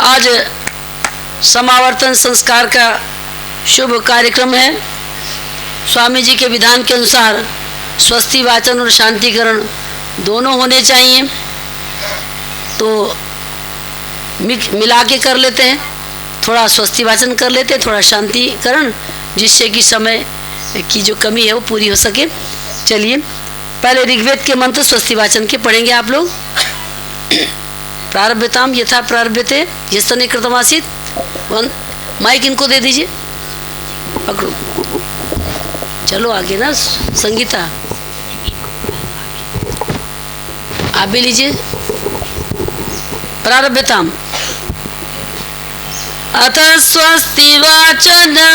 आज समावर्तन संस्कार का शुभ कार्यक्रम है। स्वामी जी के विधान के अनुसार स्वस्ति वाचन और शांतिकरण दोनों होने चाहिए, तो मिला के कर लेते हैं। थोड़ा स्वस्ति वाचन कर लेते हैं, थोड़ा शांतिकरण, जिससे कि समय की जो कमी है वो पूरी हो सके। चलिए पहले ऋग्वेद के मंत्र स्वस्ति वाचन के पढ़ेंगे आप लोग। प्रारभ्यताम यथा प्रारभ्यते यस्तने कृतमासीत। माइक इनको दे दीजिए, पकड़ो, चलो आगे ना। संगीता आप भी लीजिए। प्रारभ्यताम अथ स्वस्ति वाचनम्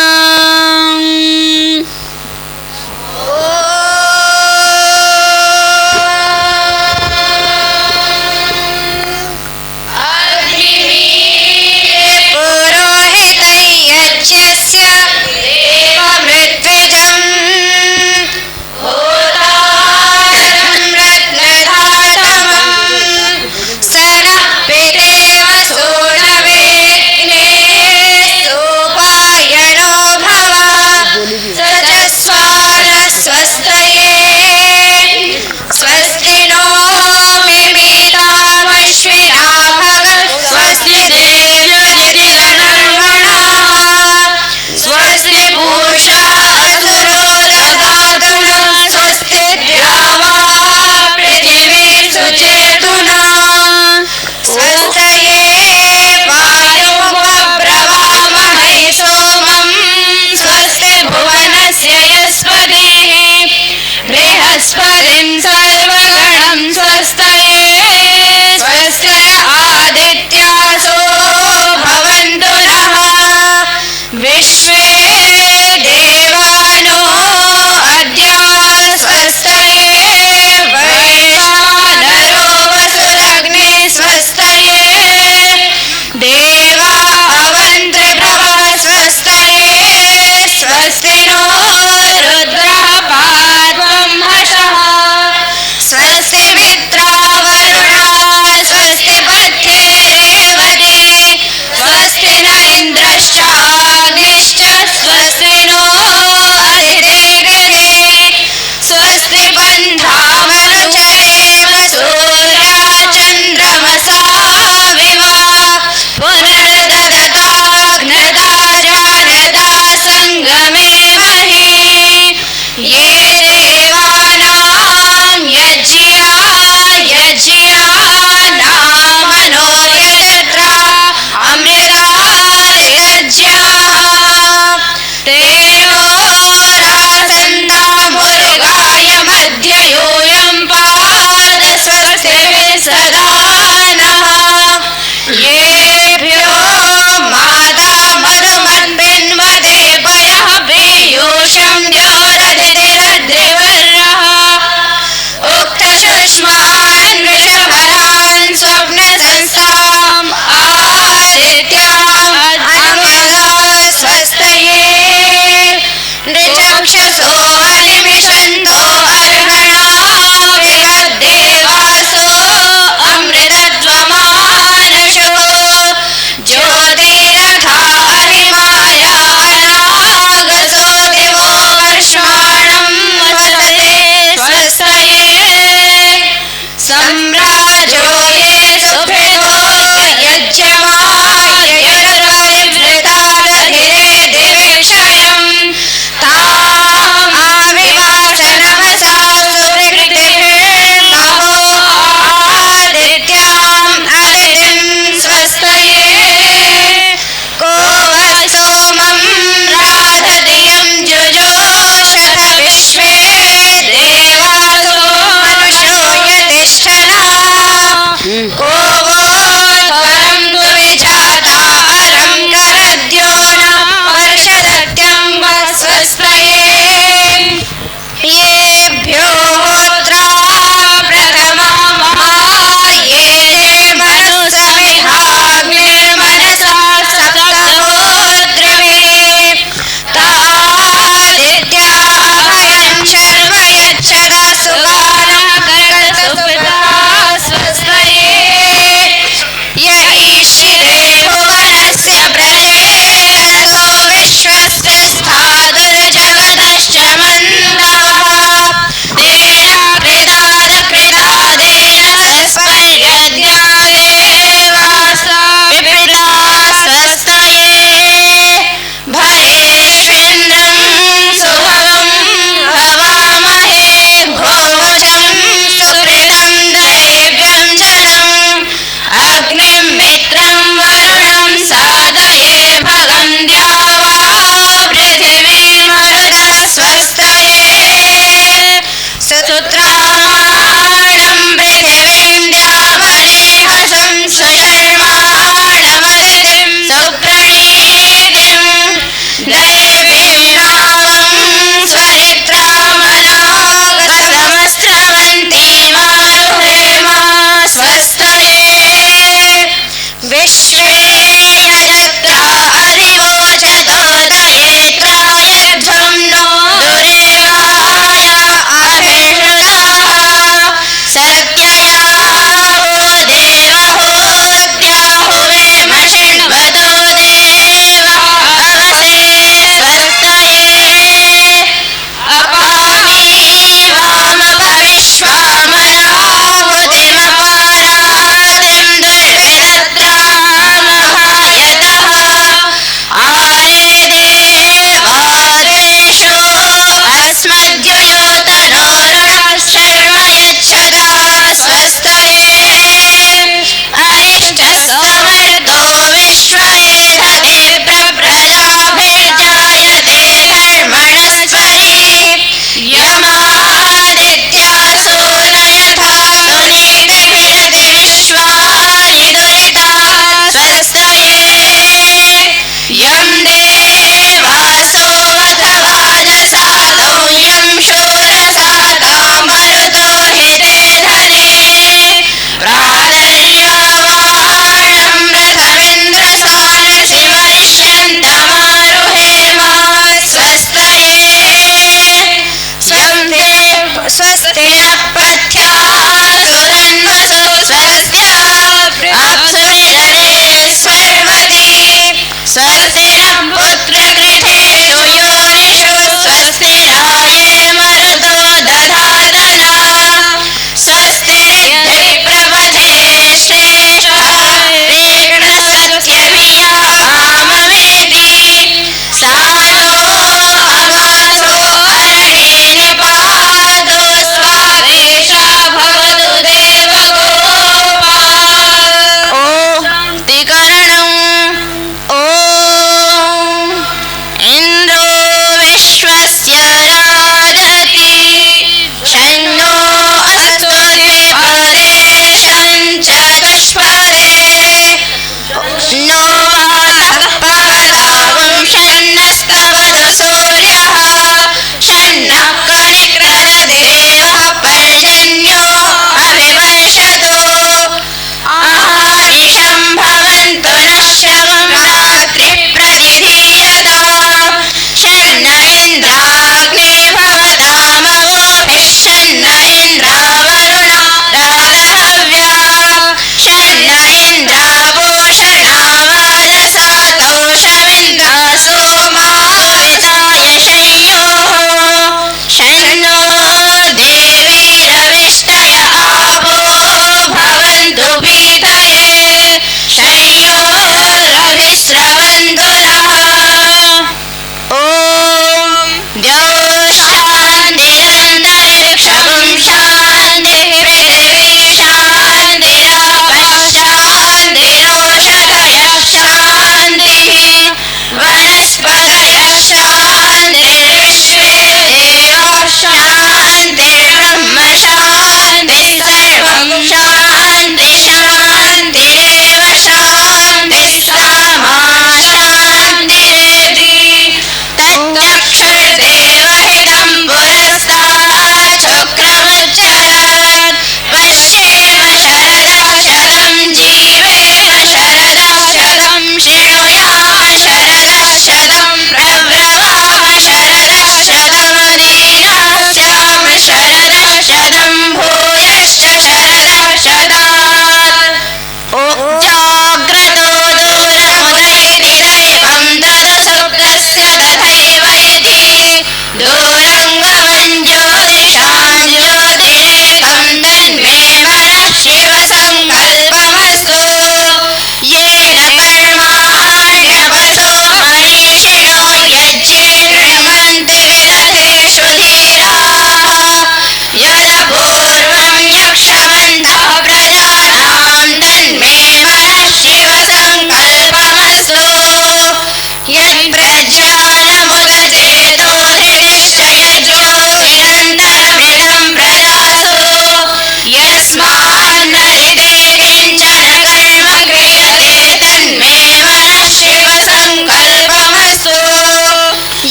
सच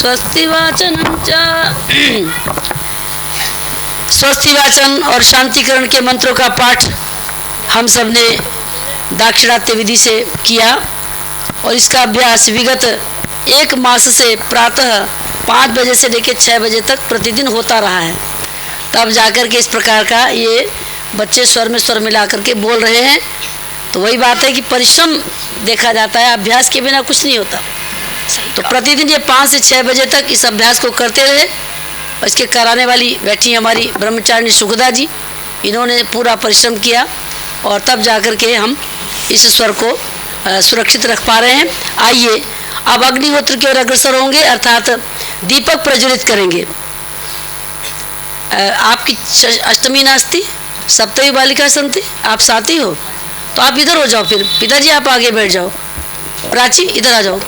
स्वस्ति वाचनं च। स्वस्ति वाचन और शांतिकरण के मंत्रों का पाठ हम सब ने दाक्षिणात्य विधि से किया और इसका अभ्यास विगत 1 मास से प्रातः 5 बजे से लेकर 6 बजे तक प्रतिदिन होता रहा है। तब जाकर के इस प्रकार का ये बच्चे स्वर में स्वर मिला करके बोल रहे हैं। तो वही बात है कि परिश्रम देखा जाता है, अभ्यास के बिना कुछ नहीं होता। तो प्रतिदिन ये 5 से 6 बजे तक इस अभ्यास को करते रहे। और इसके कराने वाली बैठी हमारी ब्रह्मचारिणी सुखदा जी, इन्होंने पूरा परिश्रम किया और तब जाकर के हम इस स्वर को सुरक्षित रख पा रहे हैं। आइए अब अग्निहोत्र की ओर अग्रसर होंगे, अर्थात दीपक प्रज्वलित करेंगे। आपकी अष्टमी नास्ती सप्तमी बालिका संति, आप साथी हो तो आप इधर हो जाओ। फिर पिताजी आप आगे बैठ जाओ। प्राची इधर आ जाओ,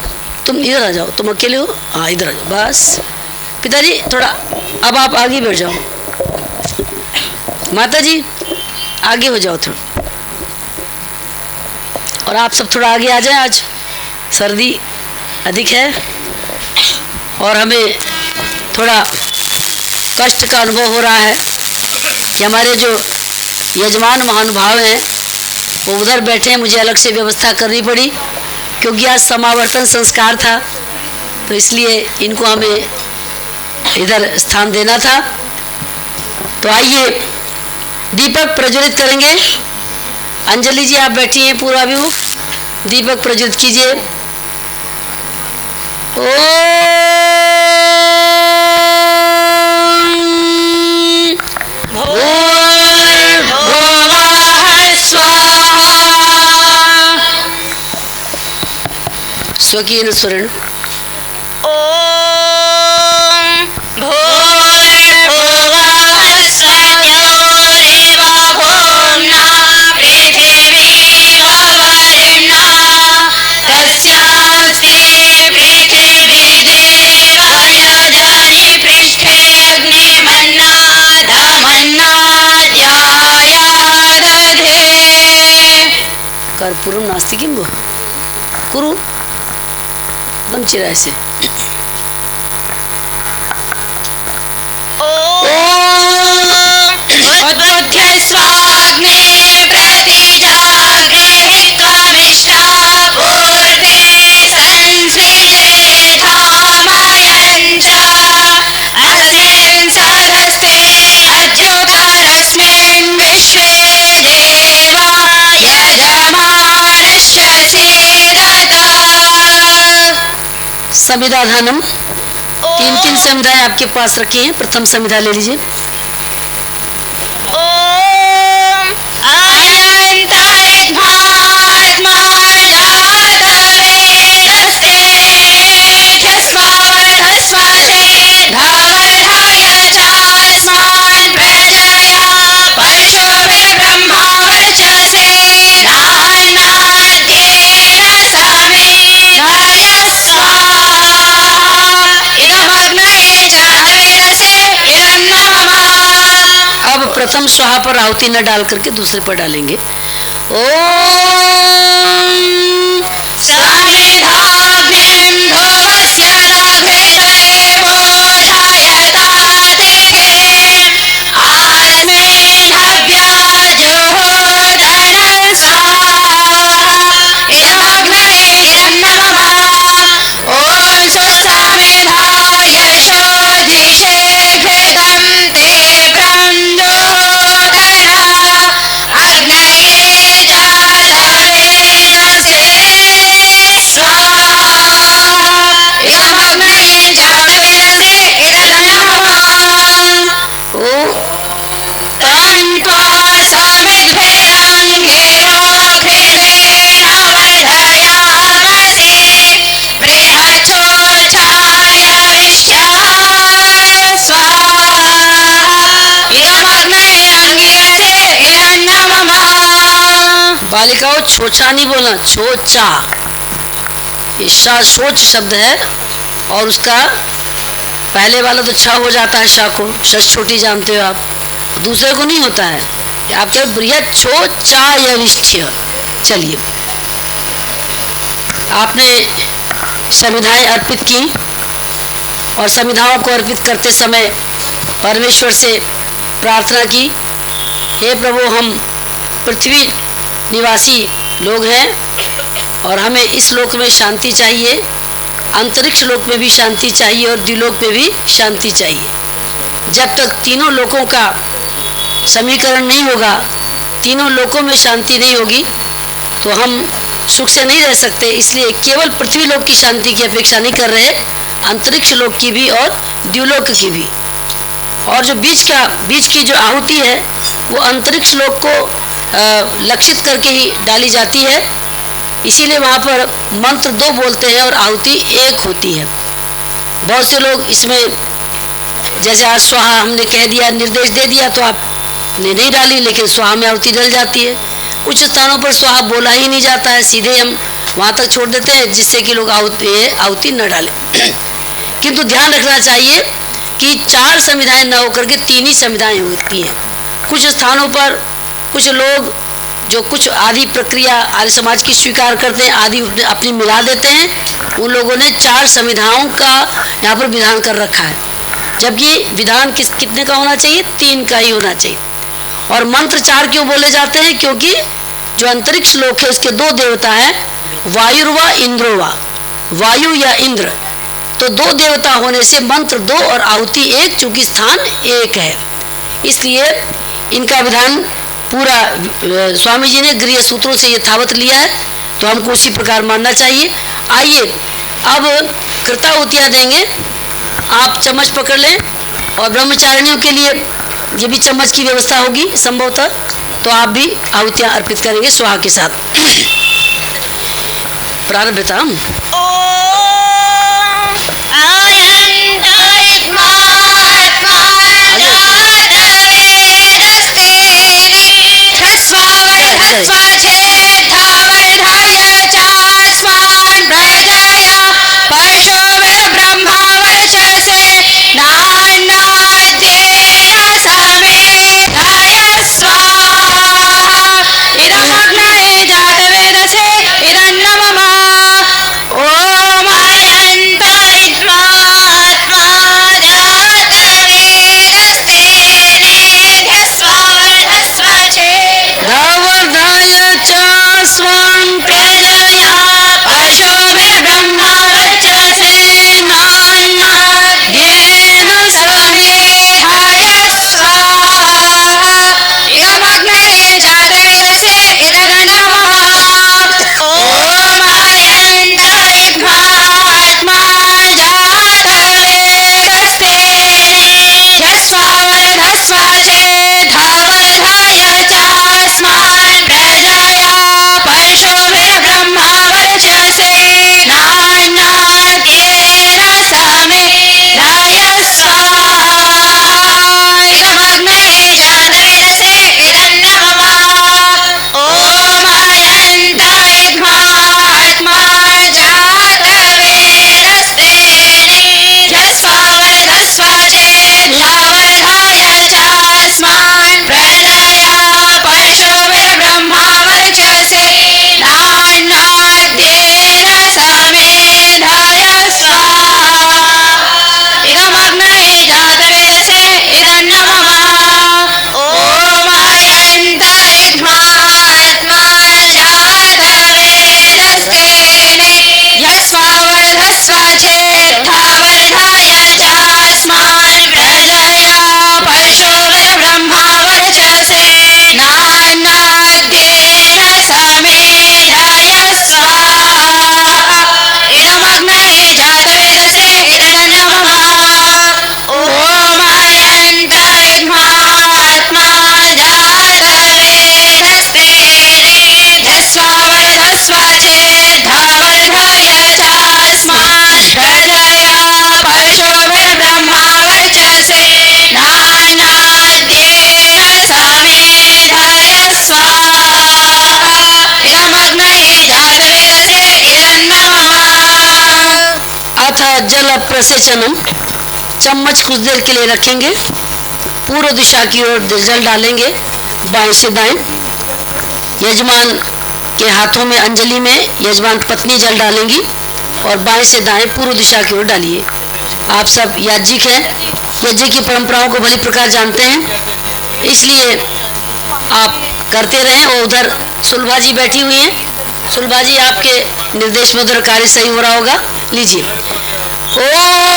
तुम इधर आ जाओ, तुम अकेले हो, हाँ इधर आ जाओ बस। पिताजी थोड़ा अब आप आगे बैठ जाओ। माता जी आगे हो जाओ थोड़ा, और आप सब थोड़ा आगे आ जाएं। आज सर्दी अधिक है और हमें थोड़ा कष्ट का अनुभव हो रहा है कि हमारे जो यजमान महानुभाव हैं वो उधर बैठे हैं, मुझे अलग से व्यवस्था करनी पड़ी क्योंकि आज समावर्तन संस्कार था, तो इसलिए इनको हमें इधर स्थान देना था। तो आइए दीपक प्रज्वलित करेंगे। अंजलि जी आप बैठी हैं पूर्वाभिमुख, दीपक प्रज्वलित कीजिए। स्वकीय स्वरण ओम भूर्भुवः स्वः भूम्ना पृथिवीर्वरुणः तस्यास्ते पृथिवीदेवाय धनि पृष्ठे अग्निमन्नादमन्नाद्यायादधे। कर्पूरम नास्ति किं वो कुरु एकदम चिराय से। उद्बुद्ध्य स्वाग्ने प्रतिजाग्रे त्वमिष्टापूर्ते संसृजेथामयञ्च अस्मिन् सदस्ते अद्युतरस्मिन् विश्वे देवा यजमानस्य सीदतः। संविधानम 3 संविधाएं आपके पास रखी हैं। प्रथम संविधा ले लीजिए। ओम अनन्तरिक्मात्मालादवेदस्ते यस्मावधस्वासे भवधाय चास्मान् प्रजया पशुभिर्ब्रह्मावर्चसे नानाद्येन समिधाय स्वाहा इदमग्नये जातवेदसे इदन्नमः। अब प्रथम स्वाहा पर आहुति न डाल करके दूसरे पर डालेंगे। ओम समिधाग्निं ध्रुवस्य दघृतये बोधायतातिके अस्मिन् हव्याजुहोदनं स्वाहा इदमग्नये इदन्नमः। ॐ सुसमिधाय शोधिषेभ्यगं तीव्रं जुहोदनः अग्नये जातवेदसे स्वाहा इदमग्नये जातवेदसे इदन्नमः। तन्त्वा समिद्भिरङ्गिरोऽखिलेन वर्धयामसि बृहच्छोषाय विश्याः स्वाहा इदमग्नये अङ्गिरसे इदन्नमः। बालिकाओं छोचा नहीं बोलना, छोचा। ये सोच शब्द है और उसका पहले वाला तो छा हो जाता है, शा को शश छोटी जानते हो आप, दूसरे को नहीं होता है। आप कहे बृहत छोचा यविष्ठ्य। चलिए आपने संविधाएं अर्पित की और समिधाओं को अर्पित करते समय परमेश्वर से प्रार्थना की, हे प्रभु, हम पृथ्वी निवासी लोग हैं और हमें इस लोक में शांति चाहिए, अंतरिक्ष लोक में भी शांति चाहिए और द्युलोक में भी शांति चाहिए। जब तक तीनों लोकों का समीकरण नहीं होगा, तीनों लोकों में शांति नहीं होगी, तो हम सुख से नहीं रह सकते। इसलिए केवल पृथ्वी लोक की शांति की अपेक्षा नहीं कर रहे, अंतरिक्ष लोक की भी और द्युलोक की भी। और जो बीज की जो आहुति है वो अंतरिक्ष लोक को लक्षित करके ही डाली जाती है, इसीलिए वहाँ पर मंत्र 2 बोलते हैं और आहुति 1 होती है। बहुत से लोग इसमें, जैसे आज स्वाहा हमने कह दिया, निर्देश दे दिया तो आपने नहीं डाली, लेकिन स्वाहा में आहुति डल जाती है। कुछ स्थानों पर स्वाहा बोला ही नहीं जाता है, सीधे हम वहाँ तक छोड़ देते हैं जिससे कि लोग आहुति न डालें। किंतु ध्यान रखना चाहिए कि 4 समिधाएं न होकर के 3 ही समिधाएं होती हैं। कुछ स्थानों पर कुछ लोग जो कुछ आदि प्रक्रिया आर्य समाज की स्वीकार करते हैं, आदि अपनी मिला देते हैं, उन लोगों ने 4 समिधाओं का यहाँ पर विधान कर रखा है, जबकि विधान कितने का होना चाहिए? 3 का ही होना चाहिए। और मंत्र 4 क्यों बोले जाते हैं? क्योंकि जो अंतरिक्ष लोक है उसके 2 देवता हैं, वायुर्वा इंद्रोवा, वायु या इंद्र। तो 2 देवता होने से मंत्र 2 और आहुति 1, चूंकि स्थान 1 है, इसलिए इनका विधान पूरा स्वामी जी ने गृह सूत्रों से यथावत लिया है, तो हमको उसी प्रकार मानना चाहिए। आइए अब कृताहुतियाँ देंगे। आप चम्मच पकड़ लें और ब्रह्मचारिणियों के लिए ये भी चम्मच की व्यवस्था होगी संभवतः, तो आप भी आहुतियाँ अर्पित करेंगे स्वाहा के साथ। प्रारंभता जल प्रसेचनम। चम्मच कुछ देर के लिए रखेंगे, पूर्व दिशा की ओर जल डालेंगे, बाएं से दाएं। यजमान के हाथों में अंजलि में यजमान पत्नी जल डालेंगी और बाएं से दाएं पूर्व दिशा की ओर डालिए। आप सब याज्ञिक हैं, यज्ञ की परंपराओं को भली प्रकार जानते हैं, इसलिए आप करते रहें। और उधर सुलभा जी बैठी हुई हैं। सुलभा जी, आपके निर्देश में उधर कार्य सही हो रहा होगा। लीजिए। ओम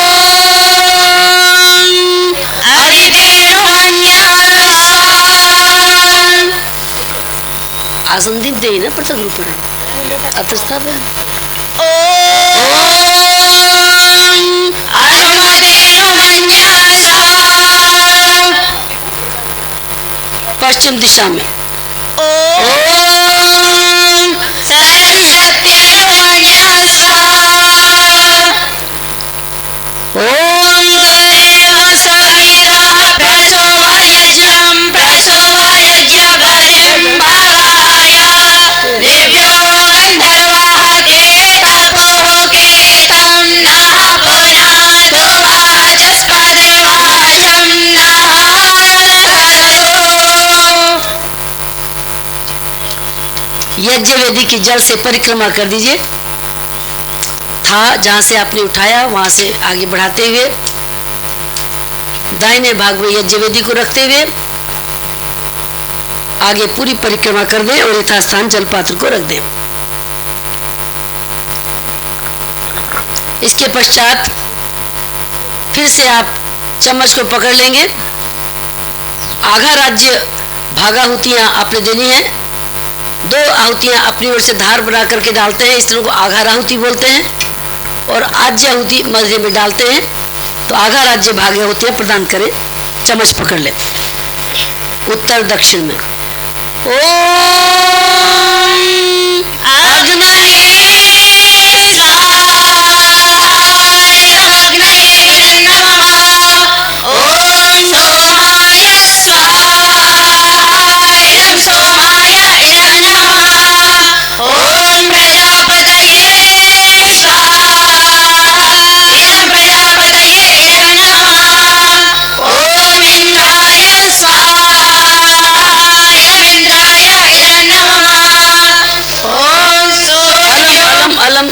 आसन दिन दे ना पृथक रूप में अतस्था पे पश्चिम दिशा में यज्ञ वेदी की जल से परिक्रमा कर दीजिए। था जहां से आपने उठाया वहां से आगे बढ़ाते हुए दाहिने भाग में यज्ञ वेदी को रखते हुए आगे पूरी परिक्रमा कर दें और यथास्थान जल पात्र को रख दें। इसके पश्चात फिर से आप चम्मच को पकड़ लेंगे। आघा राज्य भागाहुतियां आपने देनी है। 2 आहुतियां अपनी ओर से धार बना करके डालते हैं, इसलिए उनको आघार आहुति बोलते हैं। और आज्य आहुति मध्य में डालते हैं, तो आघा राज्य भाग्य आहुतियां प्रदान करें। चम्मच पकड़ ले। उत्तर दक्षिण में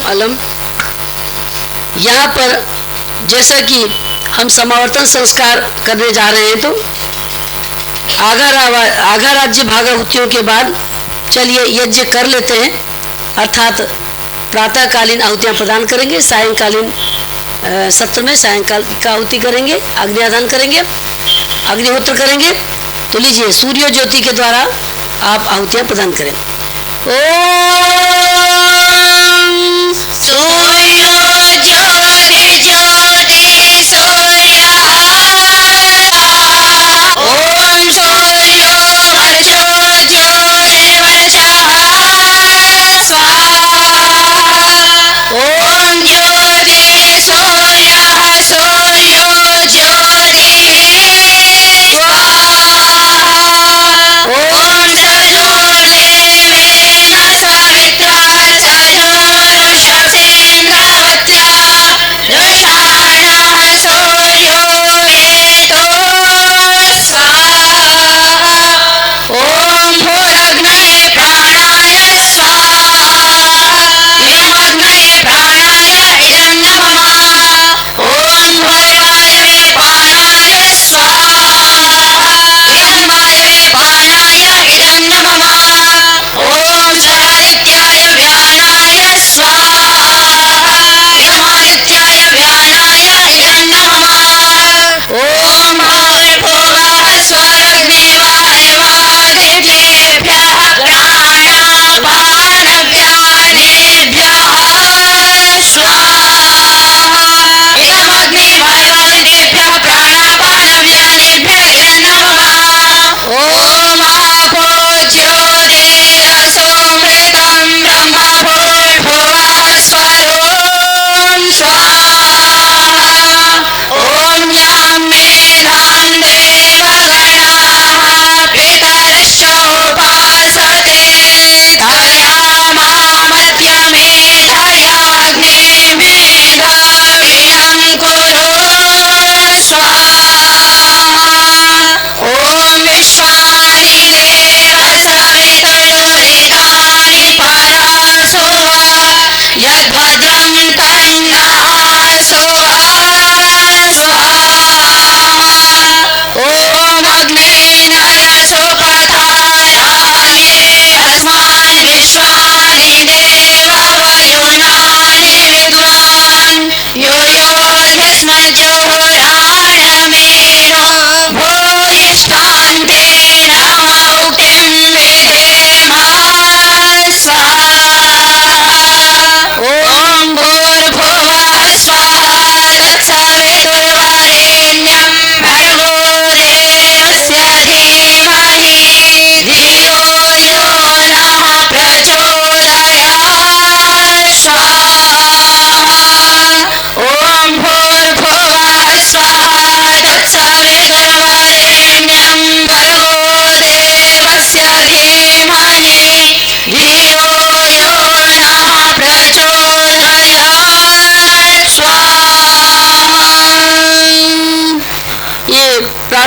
अलम। यहाँ पर जैसा कि हम समावर्तन संस्कार करने जा रहे हैं, तो आघा राज्य भागाहुतियों के बाद चलिए यज्ञ कर लेते हैं। अर्थात प्रातःकालीन आहुतियाँ प्रदान करेंगे, सायंकालीन सत्र में सायंकाल का आहुति करेंगे, अग्निआधान करेंगे, अग्निहोत्र करेंगे। तो लीजिए, सूर्य ज्योति के द्वारा आप आहुतियाँ प्रदान करें।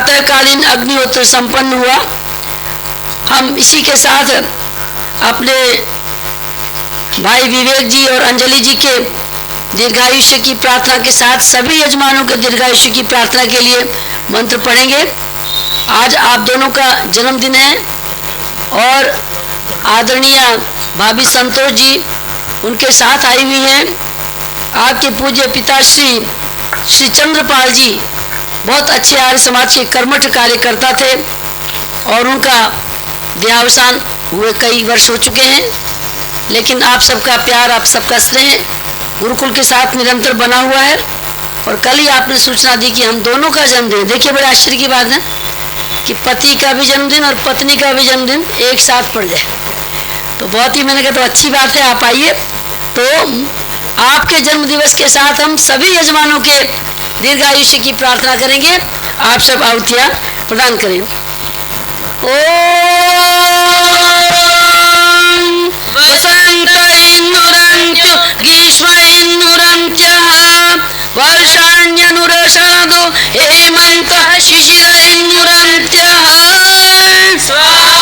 प्रातःकालीन अग्निहोत्र संपन्न हुआ। हम इसी के साथ अपने भाई विवेक जी और अंजलि जी के दीर्घायुष्य की प्रार्थना के साथ सभी यजमानों के दीर्घायुष्य की प्रार्थना के लिए मंत्र पढ़ेंगे। आज आप दोनों का जन्मदिन है और आदरणीय भाभी संतोष जी उनके साथ आई हुई हैं। आपके पूज्य पिता श्री चंद्रपाल जी बहुत अच्छे आर्य समाज के कर्मठ कार्यकर्ता थे और उनका देहावसान हुए कई वर्ष हो चुके हैं, लेकिन आप सबका प्यार, आप सबका स्नेह गुरुकुल के साथ निरंतर बना हुआ है। और कल ही आपने सूचना दी कि हम दोनों का जन्मदिन, देखिए बड़े आश्चर्य की बात है कि पति का भी जन्मदिन और पत्नी का भी जन्मदिन एक साथ पड़ जाए, तो बहुत ही, मैंने कहा तो अच्छी बात है, आप आइए। तो आपके जन्म दिवस के साथ हम सभी यजमानों के दीर्घायुष्य की प्रार्थना करेंगे। आप सब आहुतियाँ प्रदान करें। वसंत इन्नुरंचु ग्रीष्म इन्नुरंच वर्षाण्यनुरशदो हेमंत शिशिर इन्नुरंच स्वाहा।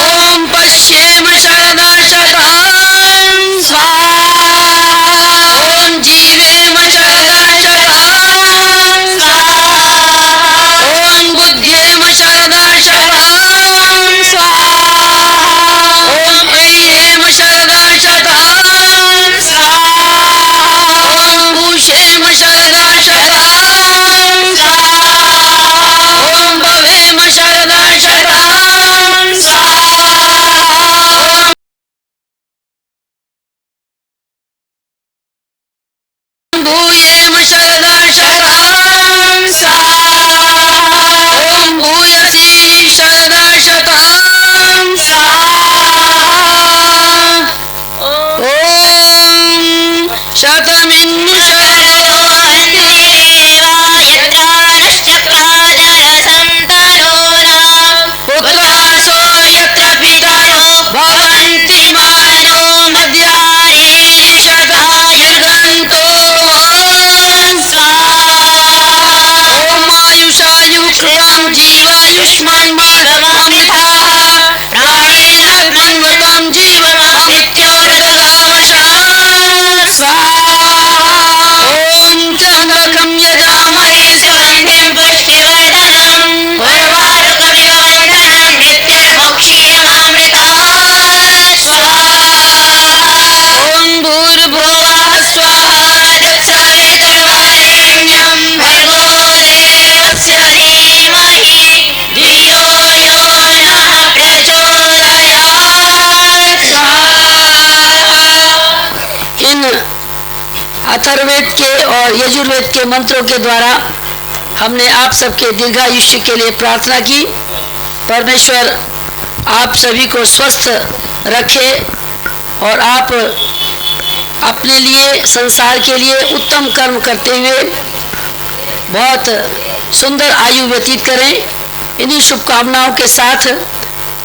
ओम पश्येम शरदा शतं स्वाहा। ओम जीवेम शरदा शतं स्वाहा। ओम बुद्धेम शरदा शतं स्वाहा। ओम ऐहेम शरदा शतं स्वाहा। ओम भूषेम शरदा शतं स्वाहा। ओम भवेम शरदा शतं स्वाहा। ओम भूयेम शरदा शतं स्वाहा। ओम भूयसी शरदा शतं स्वाहा। ओम शतमिन्नु पुत्रासो यत्र पितरो भवन्ति मानो मद्यानि शतायुर्गन्तो स्वाहा। ओम आयुषायुक्तं जीवायुष्मान् माधवामृताः प्राणेन कृण्वतं जीवनमित्योरददामशः स्वाहा। ओम त्र्यम्बकं यजामहे सुगन्धिं पुष्टिवर्धनं उर्वारुकमिव बन्धनं मृत्युर्मोक्षीयमामृताः स्वाहा। ओम भूर्भुवः स्वाहा तत्सवितुर्वरेण्यं भर्गो देवस्य धीमहि धियो यो नः प्रचोदयात् स्वाहा। इन अथर्ववेद के और यजुर्वेद के मंत्रों के द्वारा हमने आप सबके दीर्घायुष्य के लिए प्रार्थना की। परमेश्वर आप सभी को स्वस्थ रखे और आप अपने लिए, संसार के लिए उत्तम कर्म करते हुए बहुत सुंदर आयु व्यतीत करें। इन्हीं शुभकामनाओं के साथ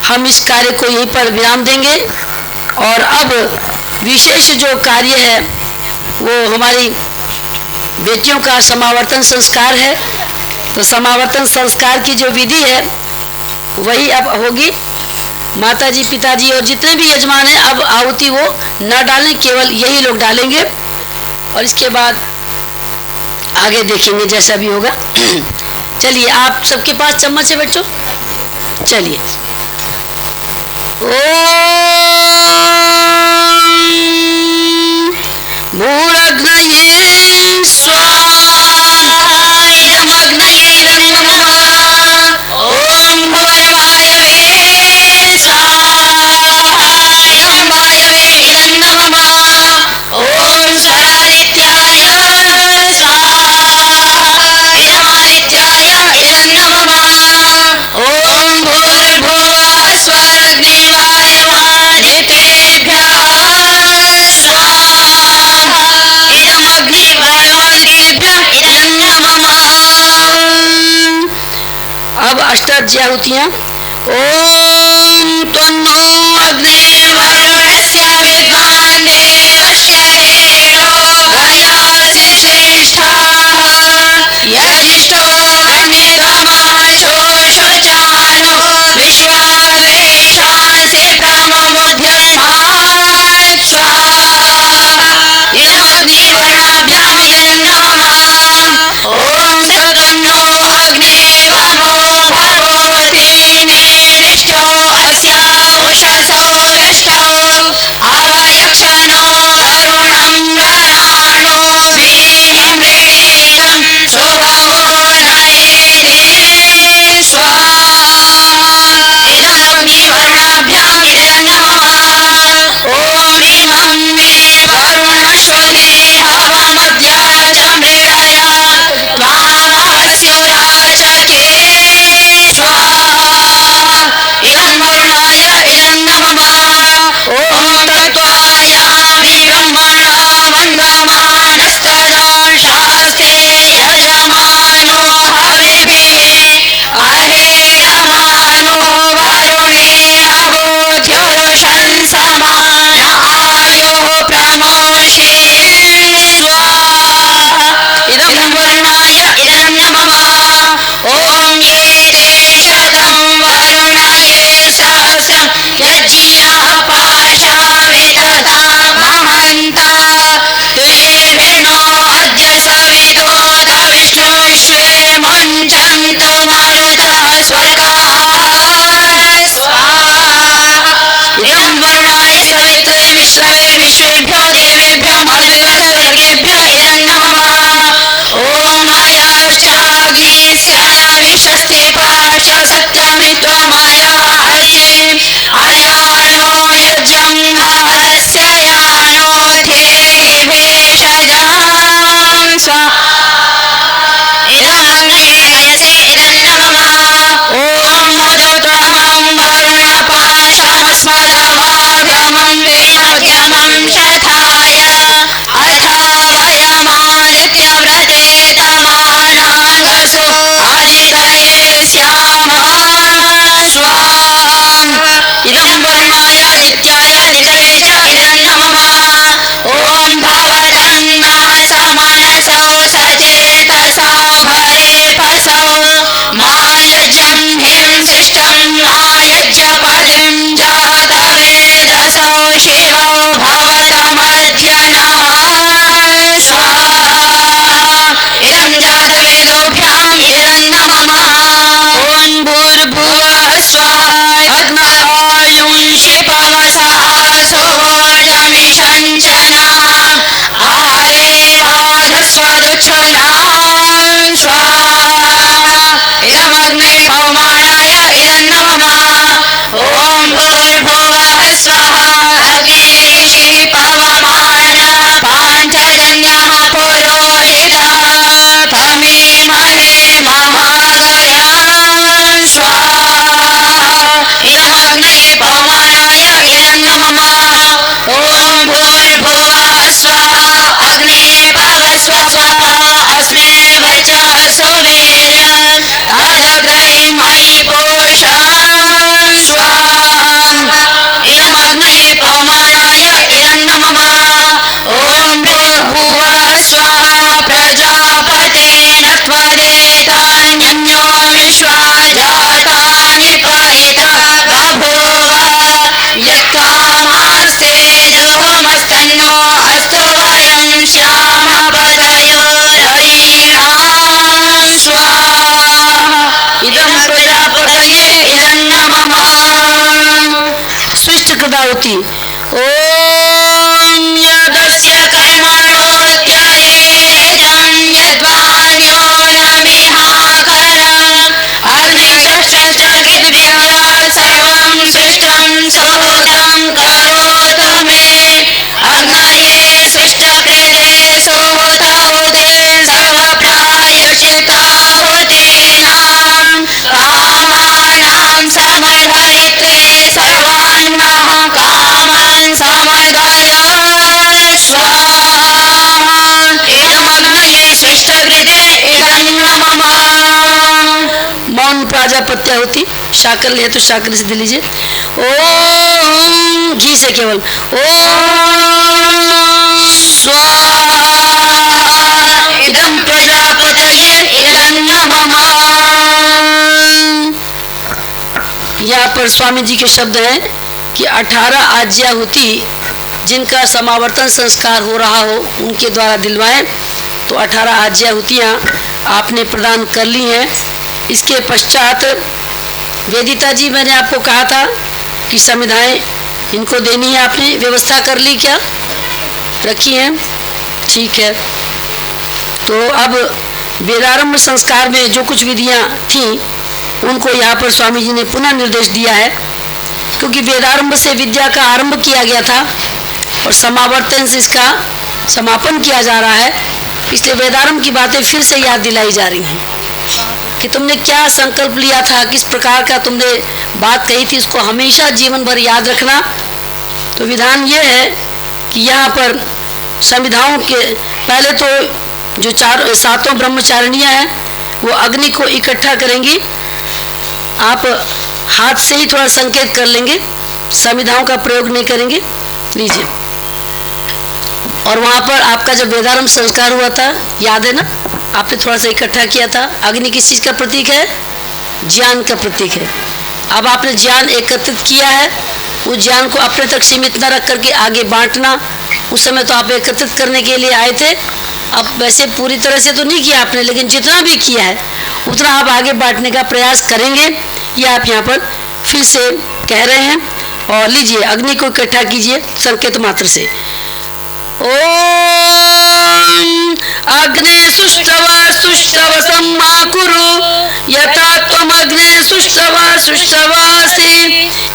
हम इस कार्य को यहीं पर विराम देंगे। और अब विशेष जो कार्य है वो हमारी बेटियों का समावर्तन संस्कार है। तो समावर्तन संस्कार की जो विधि है वही अब होगी। माताजी, पिताजी और जितने भी यजमान हैं अब आहुति वो न डालें, केवल यही लोग डालेंगे और इसके बाद आगे देखेंगे जैसा भी होगा। चलिए, आप सबके पास चम्मच है बच्चों, चलिए। भूरग्नये स्वाहा इदमग्नये नमः। ओम भूर्वायवे स्वाहा इदं वायवे नमः। ओम सदादित्याय स्वाहा इदमादित्याय नमः। ओम भूर्भुवः स्वरग्निवायुवानितेभ्यः स्वाहा इदमग्निवायुवादितेभ्यः नमः। अब अष्टाध्यायी आहुतियाँ। ओम त्वन्नो अग्निर्वरुणस्य विद्वान् देवस्य धेनो गणास्य श्रेष्ठः यजिष्ठो आज्ञा होती, शाकल है तो शाकल से दे लीजिए। ओम, घी से केवल, ओम स्वाहा इदं प्रजापतये हिरण्यममा। यहाँ पर स्वामी जी के शब्द हैं कि 18 आज्ञा होती जिनका समावर्तन संस्कार हो रहा हो उनके द्वारा दिलवाएं। तो 18 आज्ञा होतियाँ आपने प्रदान कर ली हैं। इसके पश्चात वेदिता जी, मैंने आपको कहा था कि संविधाएं इनको देनी है, आपने व्यवस्था कर ली क्या? रखी हैं, ठीक है। तो अब वेदारंभ संस्कार में जो कुछ विधियां थीं उनको यहाँ पर स्वामी जी ने पुनः निर्देश दिया है, क्योंकि वेदारंभ से विद्या का आरंभ किया गया था और समावर्तन से इसका समापन किया जा रहा है। इसलिए वेदारंभ की बातें फिर से याद दिलाई जा रही हैं कि तुमने क्या संकल्प लिया था, किस प्रकार का तुमने बात कही थी, इसको हमेशा जीवन भर याद रखना। तो विधान ये है कि यहाँ पर संविधाओं के पहले तो जो 7 ब्रह्मचारिणियाँ हैं वो अग्नि को इकट्ठा करेंगी। आप हाथ से ही थोड़ा संकेत कर लेंगे, संविधाओं का प्रयोग नहीं करेंगे। लीजिए, और वहाँ पर आपका जब वेदारंभ संस्कार हुआ था, याद है ना, आपने थोड़ा सा इकट्ठा किया था। अग्नि किस चीज़ का प्रतीक है? ज्ञान का प्रतीक है। अब आपने ज्ञान एकत्रित किया है, उस ज्ञान को अपने तक सीमित न रख करके आगे बांटना। उस समय तो आप एकत्रित करने के लिए आए थे, अब वैसे पूरी तरह से तो नहीं किया आपने, लेकिन जितना भी किया है उतना आप आगे बांटने का प्रयास करेंगे, ये आप यहाँ पर फिर से कह रहे हैं। और लीजिए, अग्नि को इकट्ठा कीजिए संकेत मात्र से। ओम अग्ने सुष्टव सुष्टव सम्मा कुरु यथा त्वमग्ने सुष्टव सुष्टवासि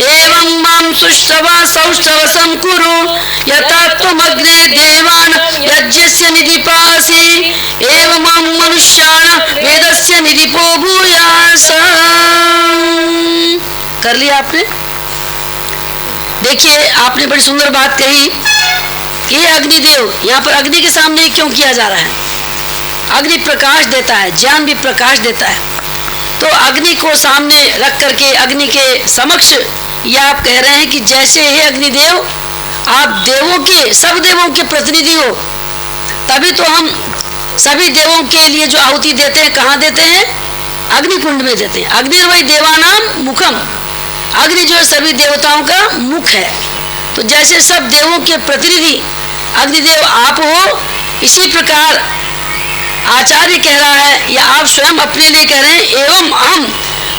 एवं मां सुष्टव सौष्टव संकुरु यथा त्वमग्ने देवान् यज्ञस्य निधिपासि एवं मां मनुष्यान् वेदस्य निधिपो भूयास। कर लिया आपने? देखिए, आपने बड़ी सुंदर बात कही कि अग्निदेव, यहाँ पर अग्नि के सामने क्यों किया जा रहा है? अग्नि प्रकाश देता है, ज्ञान भी प्रकाश देता है। तो अग्नि को सामने रख करके अग्नि के समक्ष ये आप कह रहे हैं कि जैसे हे अग्निदेव, आप देवों के, सब देवों के प्रतिनिधि हो, तभी तो हम सभी देवों के लिए जो आहुति देते हैं, कहाँ देते हैं? अग्निकुंड में देते हैं। अग्निर्वै देवानां मुखम, अग्नि जो सभी देवताओं का मुख है। तो जैसे सब देवों के प्रतिनिधि अग्निदेव आप हो, इसी प्रकार आचार्य कह रहा है, या आप स्वयं अपने लिए कह रहे हैं, एवं अहम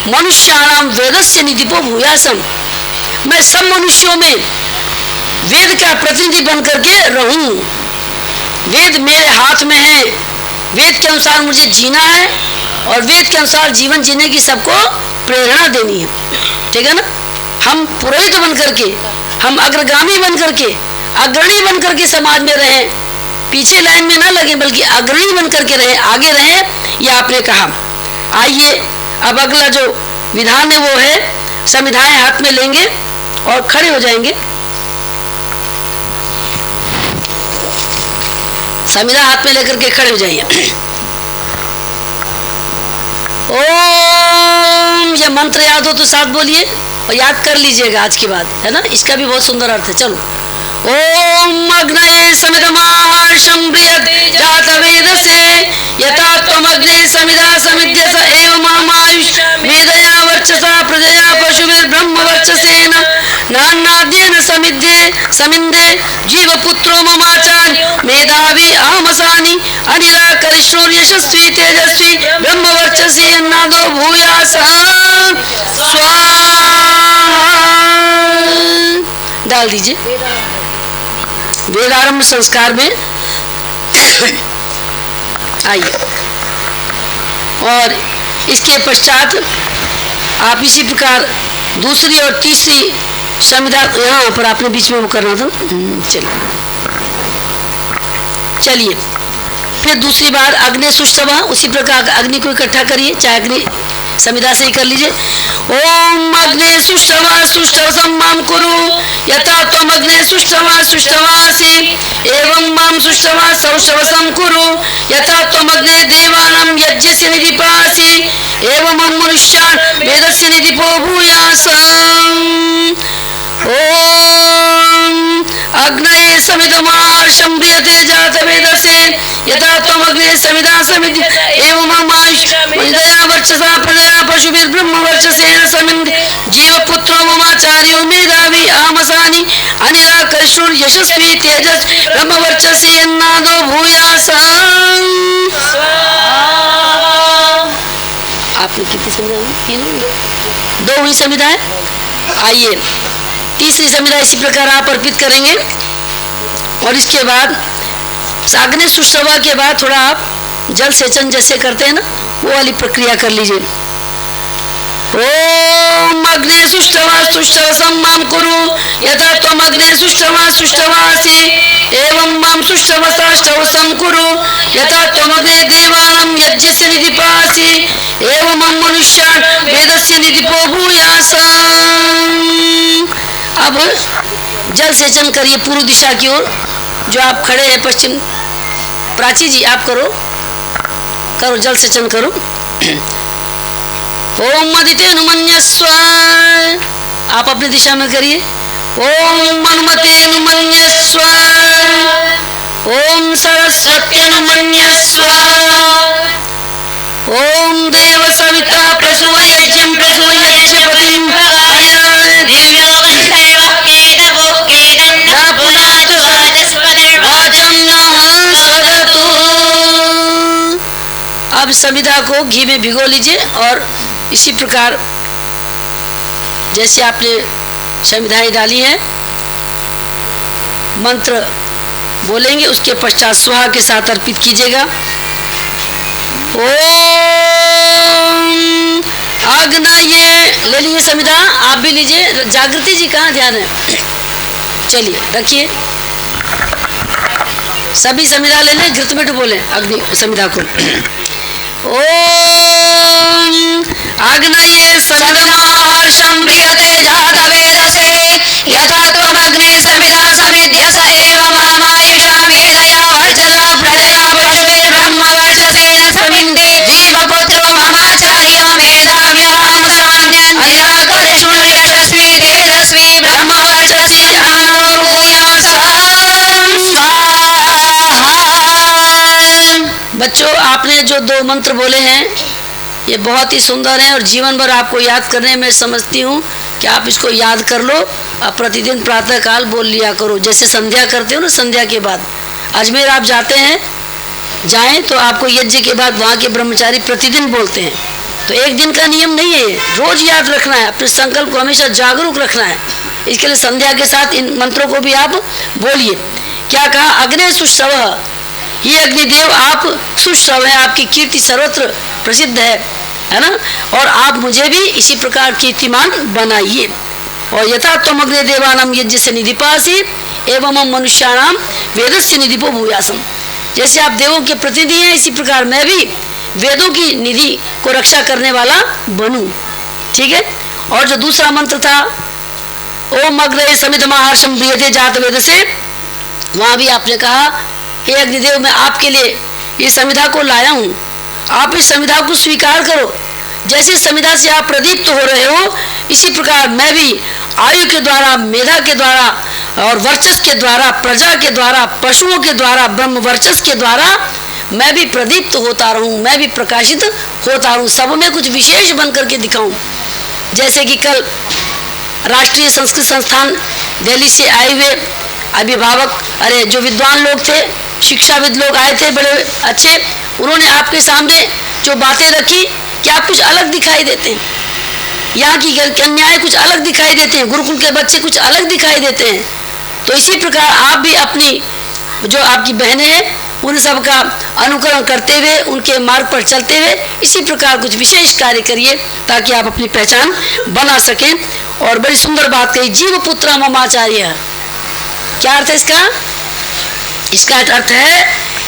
मनुष्याणाम वेदस्य निधिपो भूयासम, मैं सब मनुष्यों में वेद का प्रतिनिधि बन करके रहूं। वेद मेरे हाथ में है, वेद के अनुसार मुझे जीना है और वेद के अनुसार जीवन जीने की सबको प्रेरणा देनी है। ठीक है ना? हम पुरोहित बन करके, हम अग्रगामी बन करके, अग्रणी बन करके समाज में रहें, पीछे लाइन में ना लगे, बल्कि अग्रणी बन करके रहें, आगे रहें, ये आपने कहा। आइए, अब अगला जो विधान है वो है, संविधाएं हाथ में लेंगे और खड़े हो जाएंगे। संविधा हाथ में लेकर के खड़े हो जाइए। ओम, ये मंत्र याद हो तो साथ बोलिए और याद कर लीजिएगा आज के बाद, है ना? इसका भी बहुत सुंदर अर्थ है। चलो, ओम अग्नये समिधमाहर्षं बृहत् जातवेदसे यथा त्वमग्ने समिधा समिध्यस एवं मामायुष मेधया वर्चसा प्रजया पशुभिर्ब्रह्मवर्चसेन नान्नाद्येन समिध्ये समिन्दे जीवपुत्रो ममाचार्य मेधावी अहमसानि अनिला करिष्णो यशस्वी तेजस्वी ब्रह्मवर्चसी अन्नादो भूयास स्वाहा। डाल दीजिए। वेदारंभ संस्कार में आइए, और इसके पश्चात आप इसी प्रकार दूसरी और तीसरी संविधा, यहाँ पर आपने बीच में वो करना था। चलिए, फिर दूसरी बार अग्नि सुष्टवा, उसी प्रकार अग्नि को इकट्ठा करिए, चाहे अग्नि संविधा से ही कर लीजिए। ओम अग्ने सुष्टवा सुष्टव सम्माम कुरु यथा त्वम अग्ने सुष्टवा सुष्टवासि एवं माम सुष्टवा सौष्टव संकुरु यथा त्वम अग्ने देवानां यज्ञस्य निधिपासि एवं मनुष्यान् वेदस्य निधिपो भूयासम्। ओम अग्नये समिधमार्षं प्रियते जातवेदसे यथा त्वमग्ने समिधा समिति एवं ममायुष्मदया वर्चसा प्रजया पशुभिर्ब्रह्म वर्चसेन समिन्द जीवपुत्रो ममाचार्यो मेधावी आमसानि अनिला करिष्णुर् यशस्वी तेजस् ब्रह्मवर्चसे अन्नादो भूयासम्। आपने कितनी संविधाएं? दो हुई संविधाएं। आइए तीसरी संविधा इसी प्रकार आप अर्पित करेंगे और इसके बाद अग्नि सुश्रवा के बाद थोड़ा आप जल सेचन जैसे करते हैं ना, वो वाली प्रक्रिया कर लीजिए। ओम अग्ने सुष्ठवा सुष्ठवसं मां कुरु यथा त्वम् अग्ने सुष्ठवा सुष्ठवासि एवं मां सुष्ठवसाष्ठवसं कुरु यथा त्वम् अग्ने देवानां यज्ञस्य निधिपासि एवं मनुष्यान् वेदस्य निधिपो भूयासम्। अब जल सेचन करिए पूर्व दिशा की ओर। जो आप खड़े हैं पश्चिम, प्राची जी आप करो करो जल सेचन करो। ओम मदितेनुमन्यस्व, आप अपनी दिशा में करिए। ओम मनुमतेनुमन्यस्व, ओम सरस्वत्यनुमन्यस्व, ओम देव सविता प्रसूयज्ञं प्रसूयज्ञपतिं अब संविधा को घी में भिगो लीजिए और इसी प्रकार जैसे आपने संविधाएं डाली हैं मंत्र बोलेंगे, उसके पश्चात स्वाहा के साथ अर्पित कीजिएगा। ओम अग्नये, ले लीजिए संविधा, आप भी लीजिए। जागृति जी कहाँ ध्यान है? चलिए रखिए, सभी संविधा ले लें, घृत में बोले अग्नि संविधा को। ओम अग्नये समिधमार्षं प्रियते जातवेदसे यथा त्वमग्ने समिधा समिध्यस एवं ममायुषामेधया वर्चसा प्रजया पशुभिर्ब्रह्म वर्चसेन समिन्दे जीवपुत्रो ममाचार्यो मेधाव्यामसान् अनिला करिष्णुर् यशस्वी तेजस्वी ब्रह्म वर्चसी अन्नो भूयासम्। बच्चों, आपने जो दो मंत्र बोले हैं ये बहुत ही सुंदर हैं और जीवन भर आपको याद करने में समझती हूँ कि आप इसको याद कर लो। अब प्रतिदिन प्रातः काल बोल लिया करो, जैसे संध्या करते हो ना, संध्या के बाद अजमेर आप जाते हैं, जाएं तो आपको यज्ञ के बाद वहाँ के ब्रह्मचारी प्रतिदिन बोलते हैं। तो एक दिन का नियम नहीं है, रोज याद रखना है, अपने संकल्प को हमेशा जागरूक रखना है। इसके लिए संध्या के साथ इन मंत्रों को भी आप बोलिए। क्या कहा? अग्ने सुश्रव, ये अग्निदेव आप सुश्रव है, आपकी कीर्ति सर्वत्र प्रसिद्ध है ना, और आप मुझे भी इसी प्रकार कीर्तिमान बनाइए। और यथा त्वम् अग्ने देवानां यज्ञस्य निधिपासि एवं मनुष्याणां वेदस्य निधिपो भूयासम्, जैसे आप देवों के प्रतिनिधि हैं इसी प्रकार मैं भी वेदों की निधि को रक्षा करने वाला बनूं। ठीक है। और जो दूसरा मंत्र था ओम अग्नये समिधमार्षं प्रियते जातवेदसे, वहां भी आपने कहा हे अग्निदेव, मैं आपके लिए ये संविधा को लाया हूँ, आप इस संविधा को स्वीकार करो। जैसे संविधा से आप प्रदीप्त हो रहे हो इसी प्रकार मैं भी आयु के द्वारा, मेधा के द्वारा और वर्चस के द्वारा, प्रजा के द्वारा, पशुओं के द्वारा, ब्रह्म वर्चस के द्वारा मैं भी प्रदीप्त होता रहूं, मैं भी प्रकाशित होता रहूं, सब में कुछ विशेष बन करके दिखाऊं। जैसे कि कल राष्ट्रीय संस्कृत संस्थान दिल्ली से आए हुए अभिभावक, अरे जो विद्वान लोग थे, शिक्षाविद लोग आए थे बड़े अच्छे, उन्होंने आपके सामने जो बातें रखी कि आप कुछ अलग दिखाई देते हैं, यहाँ की कन्याएं कुछ अलग दिखाई देते हैं, गुरुकुल के बच्चे कुछ अलग दिखाई देते हैं। तो इसी प्रकार आप भी अपनी जो आपकी बहनें हैं उन सब का अनुकरण करते हुए, उनके मार्ग पर चलते हुए इसी प्रकार कुछ विशेष कार्य करिए ताकि आप अपनी पहचान बना सकें। और बड़ी सुंदर बात कही, जीव पुत्र ममाचार्य, क्या अर्थ है इसका? इसका अर्थ है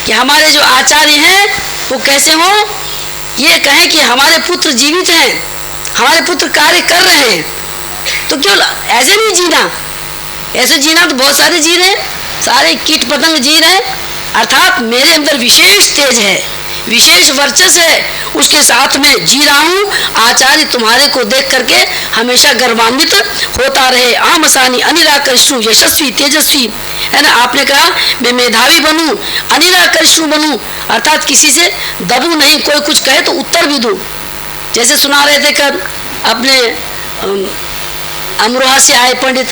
कि हमारे जो आचार्य हैं वो कैसे हो, ये कहें कि हमारे पुत्र जीवित हैं, हमारे पुत्र कार्य कर रहे हैं, तो क्यों ऐसे नहीं जीना? ऐसे जीना तो बहुत सारे जी रहे हैं, सारे कीट पतंग जी रहे हैं। अर्थात मेरे अंदर विशेष तेज है, विशेष वर्चस्व है उसके साथ में जी रहा हूँ। आचार्य तुम्हारे को देख करके हमेशा गर्वान्वित होता रहे। आमसानी अनिराकर्षु यशस्वी तेजस्वी, है ना। आपने कहा मैं मेधावी बनूं, अनिराकर्षु बनूं, अर्थात किसी से दबू नहीं, कोई कुछ कहे तो उत्तर भी दूं। जैसे सुना रहे थे कब अपने अमरोहा से आए पंडित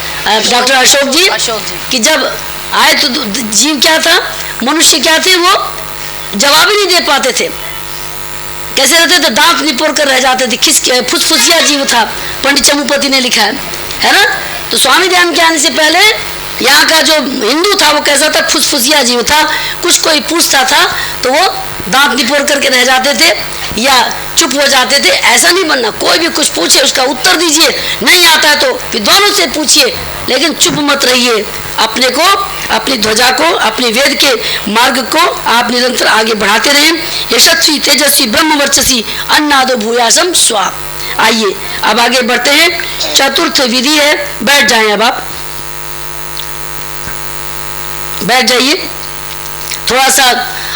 डॉक्टर अशोक जी कि जब आए तो जीव क्या था, मनुष्य क्या थे, वो जवाब ही नहीं दे पाते थे। कैसे रहते थे, दांत निपोड़ कर रह जाते थे, फुसफुसिया जीव था, पंडित चमुपति ने लिखा है ना। तो स्वामी ध्यान के आने से पहले यहाँ का जो हिंदू था वो कैसा था, फुसफुसिया जीव था। कुछ कोई पूछता था तो वो दांत निपोड़ करके रह जाते थे या चुप हो जाते थे। ऐसा नहीं बनना, कोई भी कुछ पूछे उसका उत्तर दीजिए, नहीं आता है तो विद्वानों से पूछिए, लेकिन चुप मत रहिए। अपने को, अपनी ध्वजा को, अपने वेद के मार्ग को आप निरंतर आगे बढ़ाते रहें। यशस्वी तेजस्वी ब्रह्मवर्चसी अन्नादो भूयासम स्वा। आइए अब आगे बढ़ते हैं। चतुर्थ विधि है, बैठ जाएं। अब आप बैठ जाइए। थोड़ा सा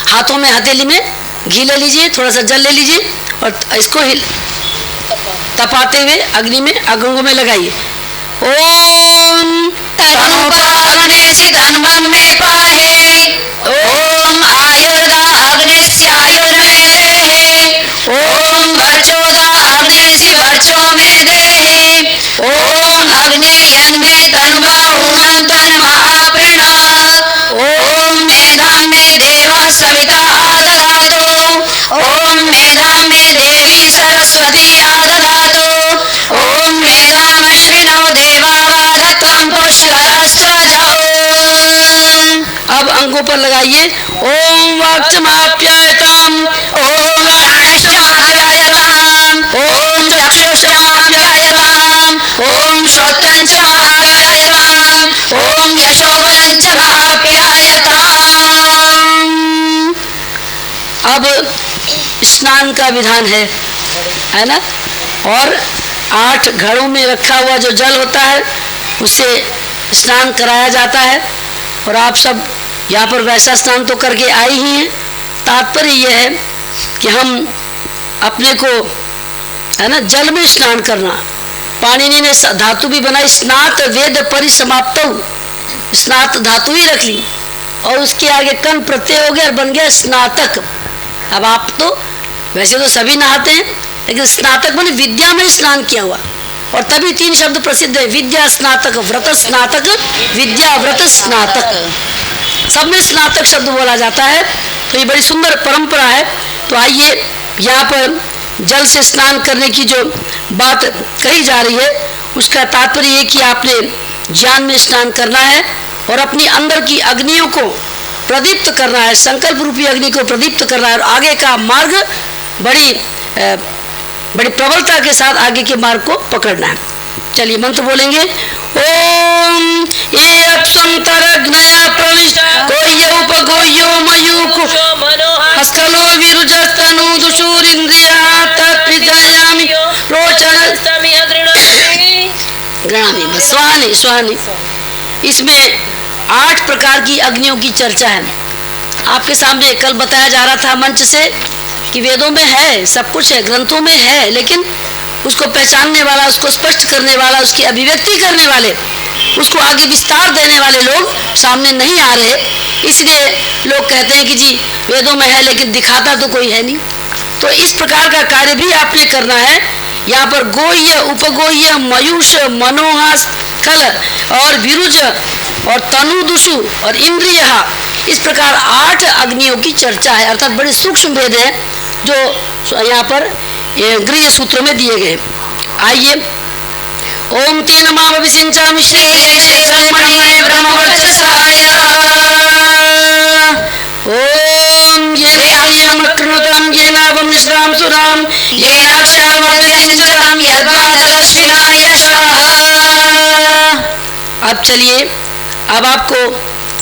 हाथों में, हथेली में घी ले लीजिए, थोड़ा सा जल ले लीजिए और इसको तपाते हुए अग्नि में, अग्नि में लगाइए। ओम तनु पावने सिधन्वं में पाहे, ओम आयुर्दा अग्निस्यायुर्मे देहे, ओम वर्चोदा अग्निस्य वर्चो में देहे, ओम अग्नियन्मे तन्वाहुनं तन्महाप्राणात्, ओम मेधां मे देवः सविता आदधातु, ओम मेधां मे देवी सरस्वती आदधातु, ओम मेधामश्विनो देवावाधत्वं पुष्करस्त्वजौ। अब अंगों पर लगाइए। ओम वाक्चमाप्यायताम, ओम प्राणश्चमाप्यायताम, ओम चक्षुश्चमाप्यायताम, ओम श्रोत्रञ्चमाप्यायताम, ओम यशोबलञ्चमाप्यायताम। अब स्नान का विधान है ना। और 8 घड़ों में रखा हुआ जो जल होता है उससे स्नान कराया जाता है। और आप सब यहाँ पर वैसा स्नान तो करके आए ही हैं। तात्पर्य यह है कि हम अपने को, है ना, जल में स्नान करना। पाणिनि ने धातु भी बनाई, स्नात वेद परिसमाप्त, स्नात धातु ही रख ली और उसके आगे कन प्रत्यय हो गया और बन गया स्नातक। अब आप तो वैसे तो सभी नहाते हैं, लेकिन स्नातक माने विद्या में स्नान किया हुआ। और तभी 3 शब्द प्रसिद्ध है, विद्या स्नातक, व्रत स्नातक, विद्या व्रत स्नातक। सब में स्नातक शब्द बोला जाता है। तो ये बड़ी सुंदर परंपरा है। तो आइए, यहाँ पर जल से स्नान करने की जो बात कही जा रही है उसका तात्पर्य ये कि आपने ज्ञान में स्नान करना है और अपनी अंदर की अग्नियों को प्रदीप्त करना है, संकल्प रूपी अग्नि को प्रदीप्त करना है और आगे का मार्ग बड़ी प्रबलता के साथ आगे के मार्ग को पकड़ना है। चलिए मंत्र बोलेंगे। ओम ये अप्संतरग्नया प्रविष्ट गोह्य उपगोह्यो मयूखु हस्कलो विरुजस्तनु दुशूरिंद्रिया तत्पिजायामि रोचनस्तमि गृणामि। स्वानि स्वानि। इसमें 8 प्रकार की अग्नियों की चर्चा है। आपके सामने कल बताया जा रहा था मंच से कि वेदों में है, सब कुछ है, ग्रंथों में है, लेकिन उसको पहचानने वाला, उसको स्पष्ट करने वाला, उसकी अभिव्यक्ति करने वाले, उसको आगे विस्तार देने वाले लोग सामने नहीं आ रहे। इसलिए लोग कहते हैं कि जी वेदों में है लेकिन दिखाता तो कोई है नहीं। तो इस प्रकार का कार्य भी आपने करना है। यहाँ पर गोह्य, उपगोह्य, मयूष, मनोहास, कल और विरुज और तनुदुषु और इंद्रिय, इस प्रकार 8 अग्नियों की चर्चा है। अर्थात बड़े सूक्ष्म भेद है जो यहाँ पर गृह सूत्र में दिए गए। आइए। ओम तेन माम विसिंचामि श्रीमणे ब्रह्मवर्चसाय। ओम येनायमकृतं येनावं निष्ठां सुरां येनाक्षरमभिषिञ्चतां यद्वादलश्विनाय स्वाहा। अब चलिए, अब आपको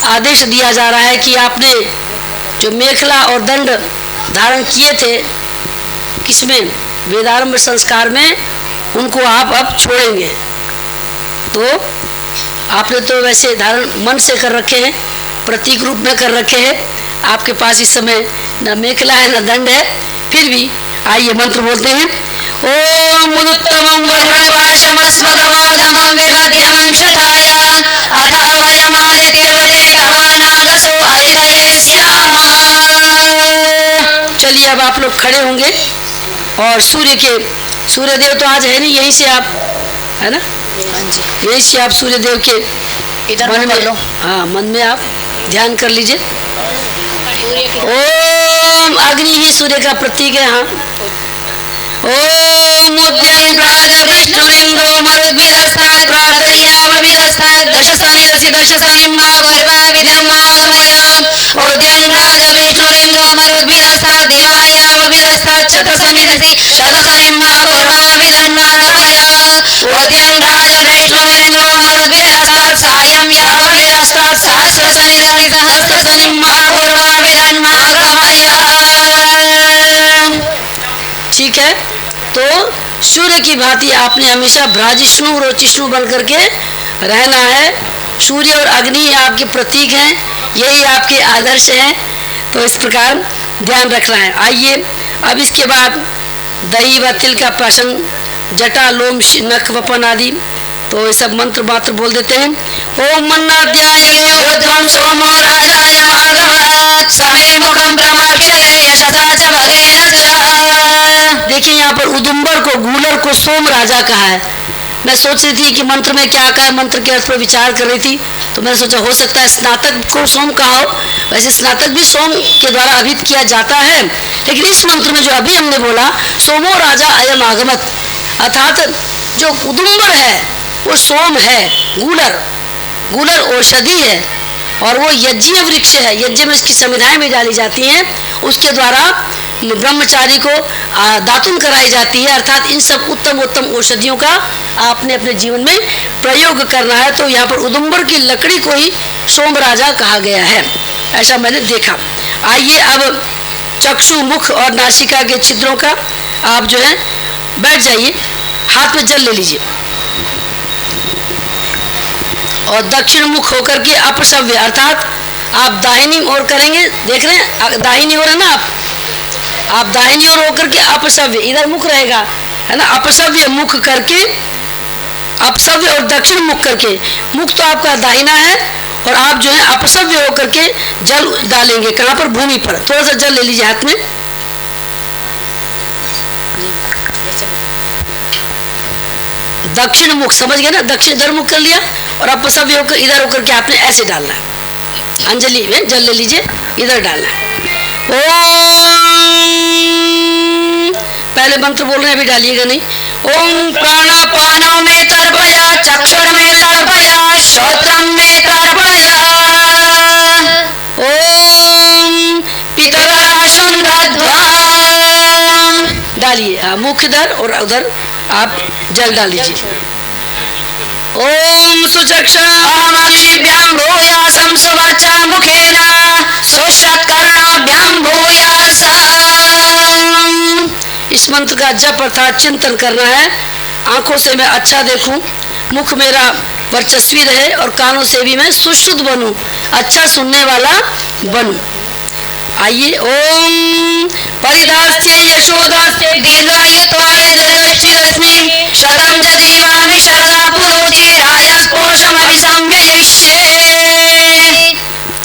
आदेश दिया जा रहा है कि आपने जो मेखला और दंड धारण किए थे किसमें, वेदारंभ संस्कार में, उनको आप अब छोड़ेंगे। तो आपने तो वैसे धारण मन से कर रखे हैं, प्रतीक रूप में कर रखे हैं, आपके पास इस समय न मेखला है न दंड है, फिर भी आइए मंत्र बोलते हैं। ओम उत्तमं वर्णपाशमस्मदमादमं विदध्यं शताय अथ वयमादित्यवते गमानागसो हरितयस्यामः। चलिए अब आप लोग खड़े होंगे और सूर्य देव तो आज है नहीं, यहीं से आप है ना, यहीं से आप सूर्य देव के मन में, हाँ मन में आप ध्यान कर लीजिए। ओम अग्नि ही सूर्य का प्रतीक है। हाँ ओम उद्यम प्राज विष्णुलिंगो मरुद्भिरस्तात् प्रातर्यामभिरस्तात् दशसनिरसि दशसनिम्मा गर्भाविधर्मागमयाम् उद्यम प्राज विष्णुलिंगो मरुद्भिरस्तात् देवायामभिरस्तात् शतसनिरसि शतसनिम्मा गर्भाविधर्मागमयाम् उद्यम प्राज विष्णुलिंगो मरुद्भिरस्तात् सायं यामभिरस्तात् सहस्रसनिरसि सहस्रसनिम्मा गर्भाविधर्मागमयाम्। ठीक है, तो सूर्य की भांति आपने हमेशा भ्राजिष्णु रोचिष्णु बन करके रहना है। सूर्य और अग्नि आपके प्रतीक हैं, यही आपके आदर्श हैं, तो इस प्रकार ध्यान रखना है। आइए अब इसके बाद दही व तिल का प्राशन, जटा लोम नख वपन आदि, तो ये सब मंत्र मात्र बोल देते हैं। ओम मन्नाद्याय योद्धं सोमो राजाय माघवत् सविर्मुखं प्रमक्षते यशसा च भगेरस्य। देखिए यहाँ पर उदुम्बर को, गूलर को सोम राजा कहा है। मैं सोच रही थी कि मंत्र में क्या कहा है, मंत्र के अर्थ पर विचार कर रही थी, तो मैंने सोचा हो सकता है स्नातक को सोम कहा हो। वैसे स्नातक भी सोम के द्वारा अभित किया जाता है, लेकिन इस मंत्र में जो अभी हमने बोला सोमो राजा अयम आगमत, अर्थात जो उदुम्बर है वो सोम है, गूलर औषधि है और वो यज्ञ वृक्ष है, यज्ञ में इसकी संविधाएं में डाली जाती हैं, उसके द्वारा ब्रह्मचारी को दातुन कराई जाती है। अर्थात इन सब उत्तम उत्तम औषधियों का आपने अपने जीवन में प्रयोग करना है। तो यहाँ पर उदुम्बर की लकड़ी को ही सोम राजा कहा गया है, ऐसा मैंने देखा। आइए अब चक्षु, मुख और नासिका के छिद्रों का आप जो है बैठ जाइए, हाथ में जल ले लीजिए और दक्षिण मुख होकर के अपसव्य, अर्थात आप दाहिनी ओर करेंगे, देख रहे हैं दाहिनी ओर है ना, आप दाहिनी ओर होकर के अपसव्य, इधर मुख रहेगा है ना, अपसव्य मुख करके, अपसव्य और दक्षिण मुख करके, मुख तो आपका दाहिना है और आप जो है अपसव्य होकर के जल डालेंगे। कहाँ पर? भूमि पर। थोड़ा सा जल ले लीजिए हाथ में। दक्षिण मुख समझ गए ना, दक्षिण इधर मुख कर लिया और अपसव्य होकर इधर होकर के आपने ऐसे डालना है। अंजलि में जल ले लीजिए, इधर डालना है। ओम, पहले मंत्र बोल रहे हैं, अभी डालिएगा नहीं। ओम प्राणापानों में तर्पया, चक्षुर में तर्पया, श्रोत्रम में तर्पया। ओम पितराशं दद्ध्वा, डालिए मुख इधर और उधर आप जल डाल दीजिए। ओम सुचक्षुभ्यां भूयासं सुवाचा मुखेन सुषत्कर्णाभ्यां भूयासम्। इस मंत्र का जप अर्थात चिंतन करना है। आंखों से मैं अच्छा देखूं, मुख मेरा वर्चस्वी रहे और कानों से भी मैं सुशुद्ध बनूं, अच्छा सुनने वाला बनूं। आइए ओम परिदास्ते यशोदास्ते दीर्घायुत्वाय दृष्टिरश्मि शतं च जीवामि शरदा पुरुषायस्पोषमभिसंव्ययिष्ये।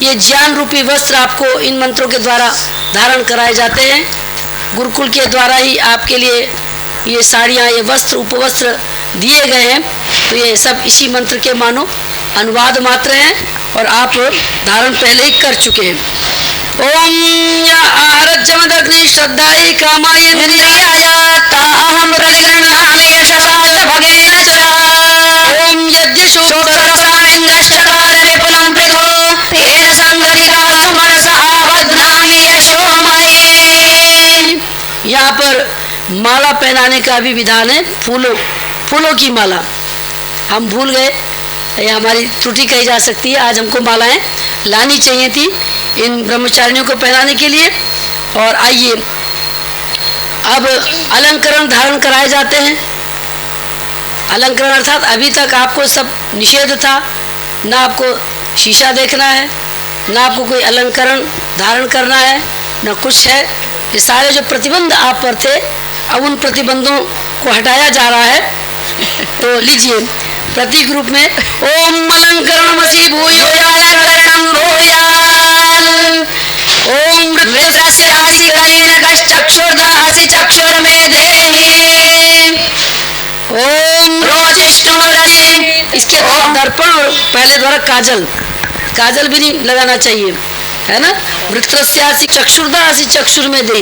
ये ज्ञान रूपी वस्त्र आपको इन मंत्रों के द्वारा धारण कराए जाते हैं। गुरुकुल के द्वारा ही आपके लिए ये साड़ियाँ, ये वस्त्र, उपवस्त्र दिए गए हैं। तो ये सब इसी मंत्र के मानो अनुवाद मात्र हैं और आप धारण पहले ही कर चुके हैं। ओम या आरज्यमदग्नि श्रद्धायै कामाय इंद्रियाय ताहं प्रतिगृह्णामि यशसा च भगेन च। ओम यज्ञशोत्ररसामिन्द्रश्चकार विपुलं पृथो तेन संगरितास्तु मनसः बध्नामि यशोमयी। यहाँ पर माला पहनाने का भी विधान है। फूलों की माला हम भूल गए, ये हमारी त्रुटि कही जा सकती है। आज हमको मालाएं लानी चाहिए थी इन ब्रह्मचारियों को पहनाने के लिए। और आइए अब अलंकरण धारण कराए जाते हैं। अलंकरण अर्थात अभी तक आपको सब निषेध था, ना आपको शीशा देखना है, ना आपको कोई अलंकरण धारण करना है, न कुछ है। ये सारे जो प्रतिबंध आप पर थे, अब उन प्रतिबंधों को हटाया जा रहा है। तो लीजिए प्रतीक रूप में ओम अलंकरणमसि भूयो ओम वृत्रस्यासि कलिनकश्चक्षुर्दहसि चक्षुर्मेधे ओम रोचिष्णुरसि। इसके दर्पण और पहले द्वारा काजल भी नहीं लगाना चाहिए, है ना। वृत्रस्यासि चक्षुर्दहसि चक्षुर्मेधे,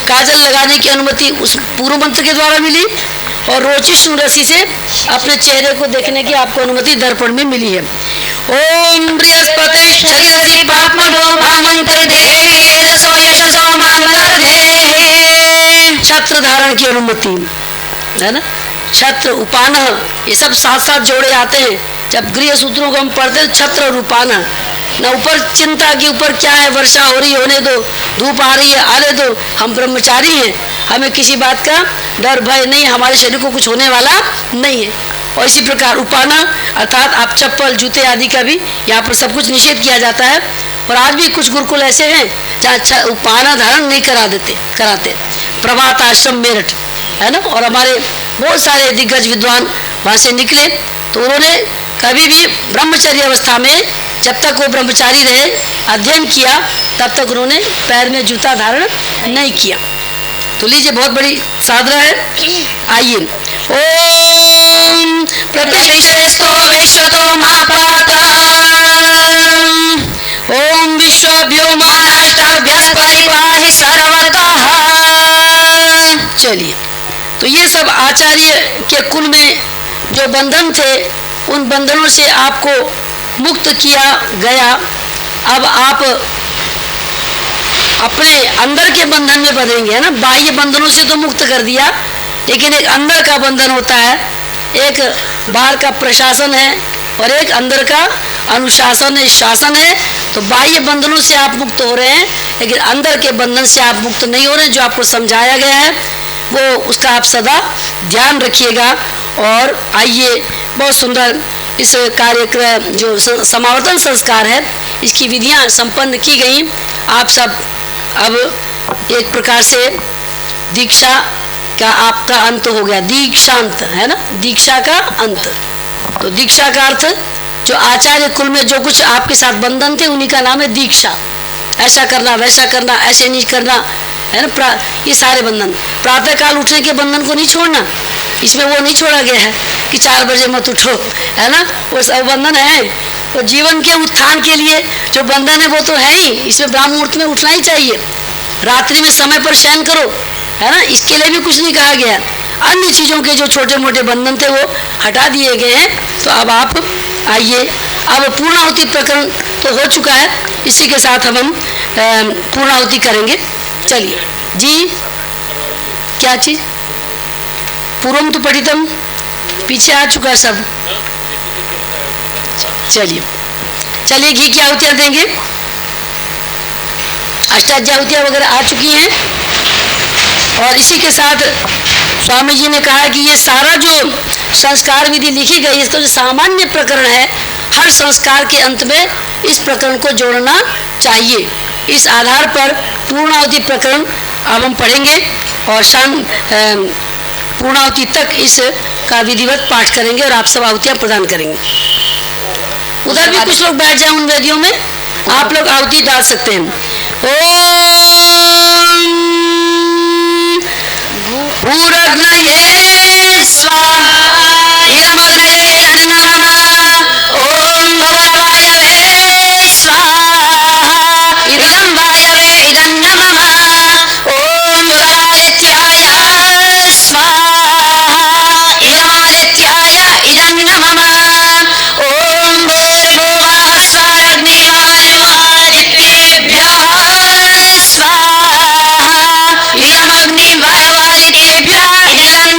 काजल लगाने की अनुमति उस पूर्व मंत्र के द्वारा मिली, और रोचिष्णु रसी से अपने चेहरे को देखने की आपको अनुमति दर्पण में मिली है। ओम बृहस्पति क्षत्रसी पापमदो भामंते देहि यशसो यशसो मांगल्ये, छत्र धारण की अनुमति, है ना। छत्र उपान ये सब साथ साथ जोड़े आते हैं। जब गृह सूत्रों को हम पढ़ते हैं, छत्र और उपान न ऊपर चिंता के ऊपर क्या है, वर्षा हो रही होने दो, धूप आ रही है आने दो, हम ब्रह्मचारी हैं, हमें किसी बात का डर भय नहीं, हमारे शरीर को कुछ होने वाला नहीं है। और इसी प्रकार उपाना अर्थात आप चप्पल जूते आदि का भी यहाँ पर सब कुछ निषेध किया जाता है। और आज भी कुछ गुरुकुल ऐसे हैं जहाँ उपाना धारण नहीं कराते। प्रभात आश्रम मेरठ, है ना, और हमारे बहुत सारे दिग्गज विद्वान वहाँ से निकले, तो उन्होंने कभी भी ब्रह्मचर्य अवस्था में जब तक वो ब्रह्मचारी रहे, अध्ययन किया, तब तक उन्होंने पैर में जूता धारण नहीं किया। तो लीजिए बहुत बड़ी साधना है। आइए ओम प्रतिष्ठितो विश्वतो मापाता ओम विश्वव्योमाष्टाभ्यः परिपाहि सर्वतः। चलिए, तो ये सब आचार्य के कुल में जो बंधन थे, उन बंधनों से आपको मुक्त किया गया। अब आप अपने अंदर के बंधन में बंधेंगे, है ना। बाह्य बंधनों से तो मुक्त कर दिया, लेकिन एक अंदर का बंधन होता है, एक बाहर का प्रशासन है और एक अंदर का अनुशासन है, शासन है। तो बाह्य बंधनों से आप मुक्त हो रहे हैं, लेकिन अंदर के बंधन से आप मुक्त नहीं हो रहे हैं। जो आपको समझाया गया है वो उसका आप सदा ध्यान रखिएगा। और आइए, बहुत सुंदर इस कार्यक्रम जो समावर्तन संस्कार है, इसकी विधियां संपन्न की गई। आप सब अब एक प्रकार से दीक्षा का आपका अंत हो गया, दीक्षांत, है ना, दीक्षा का अंत। तो दीक्षा का अर्थ, जो आचार्य कुल में जो कुछ आपके साथ बंधन थे, उन्हीं का नाम है दीक्षा। ऐसा करना, वैसा करना, ऐसे नहीं करना, है ना। ये सारे बंधन, प्रातः काल उठने के बंधन को नहीं छोड़ना, इसमें वो नहीं छोड़ा गया है कि 4 बजे मत उठो, है ना। वो सब बंधन है, तो जीवन के उत्थान के लिए जो बंधन है वो तो है ही, इसमें ब्राह्म मुहूर्त में उठना ही चाहिए। रात्रि में समय पर शयन करो, है ना, इसके लिए भी कुछ नहीं कहा गया। अन्य चीज़ों के जो छोटे मोटे बंधन थे वो हटा दिए गए हैं। तो अब आप आइए, अब पूर्णाहुति प्रकरण तो हो चुका है, इसी के साथ हम पूर्णाहुति करेंगे। चलिए जी, क्या चीज़? पूर्वम तो पठितम, पीछे आ चुका सब। चलिए घी की आहुतियाँ देंगे, अष्टाध्याहुतियाँ वगैरह आ चुकी हैं। और इसी के साथ स्वामी जी ने कहा कि ये सारा जो संस्कार विधि लिखी गई, इसका जो सामान्य प्रकरण है, हर संस्कार के अंत में इस प्रकरण को जोड़ना चाहिए। इस आधार पर पूर्णाहुति प्रकरण अब हम पढ़ेंगे और पूर्णाहुति तक इस का विधिवत पाठ करेंगे और आप सब आहुतियाँ प्रदान करेंगे। उधर भी कुछ लोग बैठ जाएं, उन वेदियों में आप लोग आहुति डाल सकते हैं। ओम भूरग्नये स्वाहा इदमग्नये नमः। ओम भवायवे स्वाहा इदं वायवे इदं नमः। ओम जलादित्याय स्वाहा इदमादित्याय इदं नमः। ओम भूर्भुवः स्वरग्निवायुवादित्येभ्यः स्वाहा इदमग्निवायुवादिकेभ्यः इदं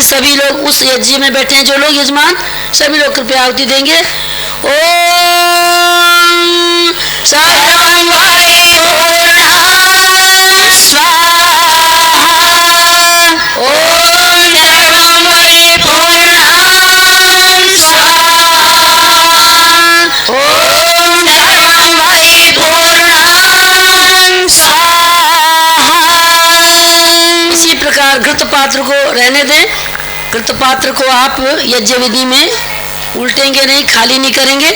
सभी लोग उस यज्ञ में बैठे हैं, जो लोग यजमान सभी लोग कृपया आहुति देंगे। ओम सर्वं वै पूर्णं स्वाहा। ओम सर्वं वै पूर्णं स्वाहा। ओम सर्वं वै पूर्णं स्वाहा। इसी प्रकार घृत पात्र को रहने दें। घृत पात्र को आप यज्ञ विधि में उल्टेंगे नहीं, खाली नहीं करेंगे,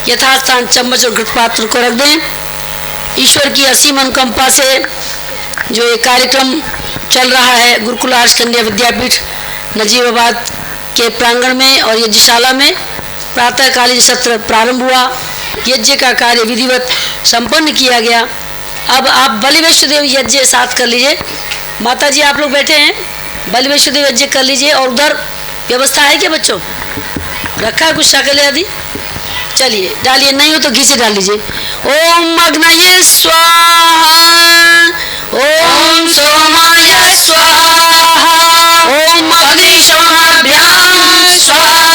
यथास्थान चम्मच और घृत पात्र को रख दें। ईश्वर की असीम अनुकंपा से जो ये कार्यक्रम चल रहा है गुरुकुल आर्ष कन्या विद्यापीठ नजीबाबाद के प्रांगण में और यज्ञशाला में प्रातःकालीन सत्र प्रारंभ हुआ। यज्ञ का कार्य विधिवत संपन्न किया गया। अब आप बलि वैष्णोदेव यज्ञ साथ कर लीजिए। माता जी आप लोग बैठे हैं, बलि वैष्णोदेव यज्ञ कर लीजिए। और उधर व्यवस्था है क्या बच्चों? रखा है कुछ शकल आदि? चलिए डालिए, नहीं हो तो घी से डाल लीजिए। ओम अग्नये स्वाहा। ओम सोमाय स्वाहा। ओम अग्निशोमाभ्यां स्वाहा।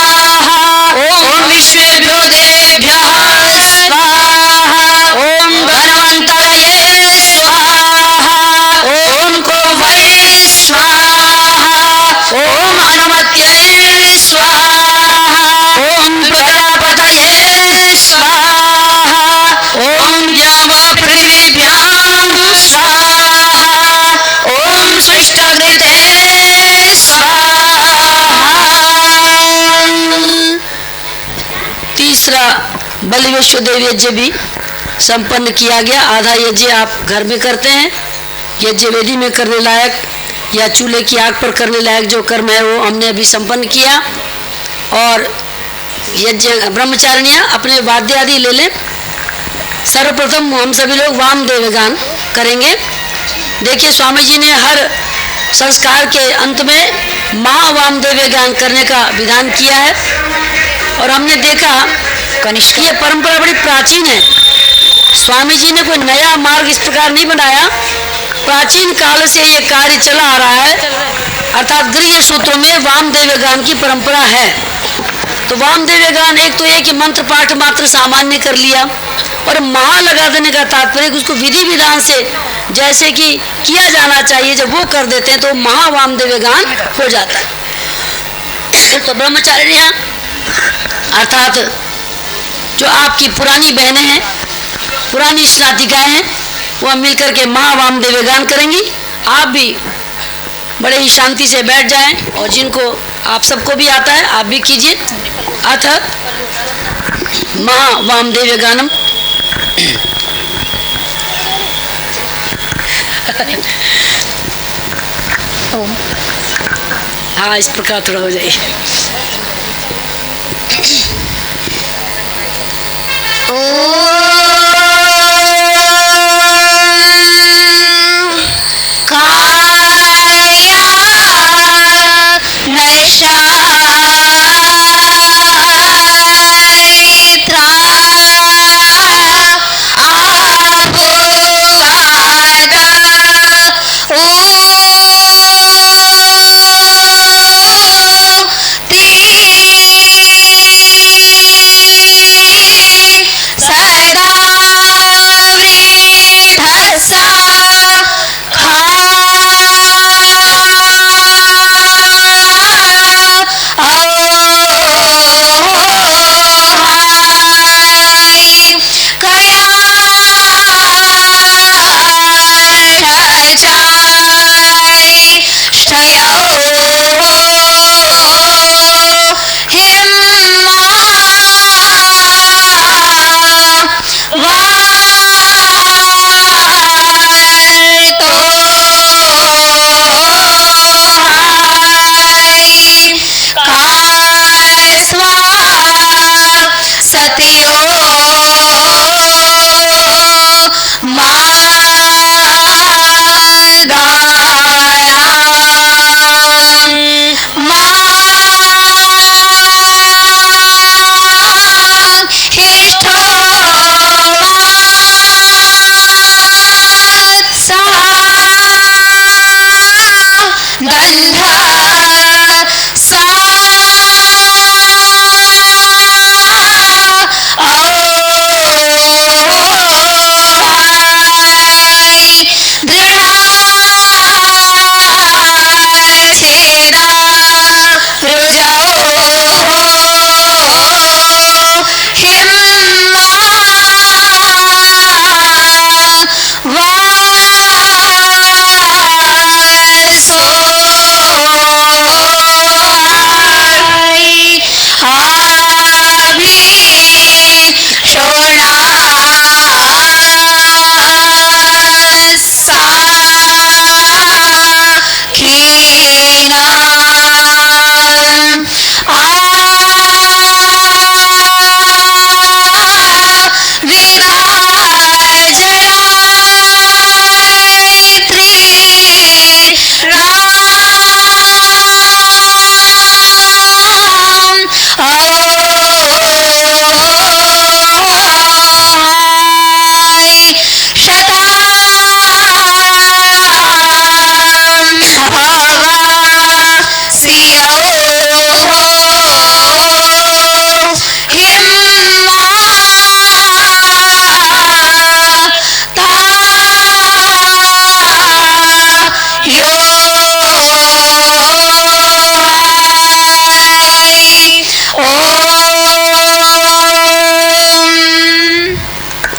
ओम विश्वेभ्यो देवेभ्यः स्वाहा। ओम धनवंतरये स्वाहा। ओम कोभये स्वाहा। ओम अनुमत्यै स्वाहा। ओम प्रजापतये स्वाहा। ओम द्यावा पृथिवीभ्यां स्वाहा। ओम सृष्टकृते स्वाहा। तीसरा बलि वैष्णोदेव यज्ञ भी संपन्न किया गया। आधा यज्ञ आप घर में करते हैं, यज्ञ वेदी में करने लायक या चूल्हे की आग पर करने लायक जो कर्म है वो हमने अभी संपन्न किया। और यज्ञ ब्रह्मचारिणियाँ अपने वाद्य आदि ले लें। सर्वप्रथम हम सभी लोग वामदेव गान करेंगे। देखिए स्वामी जी ने हर संस्कार के अंत में महावामदेव गान करने का विधान किया है। और हमने देखा कनिष्ठ ये परंपरा बड़ी प्राचीन है। स्वामी जी ने कोई नया मार्ग इस प्रकार नहीं बनाया, प्राचीन काल से ये कार्य चला आ रहा है। अर्थात गृह सूत्रों में वामदेव गान की परंपरा है। तो वामदेव गान एक तो ये कि मंत्र पाठ मात्र सामान्य कर लिया, और महा लगा देने का तात्पर्य उसको विधि विधान से जैसे कि किया जाना चाहिए जब वो कर देते हैं तो महा वामदेव गान हो जाता है। तो ब्रह्मचारिणियाँ अर्थात जो आपकी पुरानी बहनें हैं, पुरानी स्नातिकाएँ हैं, वह मिलकर के महा वामदेव गान करेंगी। आप भी बड़े ही शांति से बैठ जाएं, और जिनको आप सबको भी आता है आप भी कीजिए। अथ महा वामदेव गानम। हाँ इस प्रकार थोड़ा हो जाइए।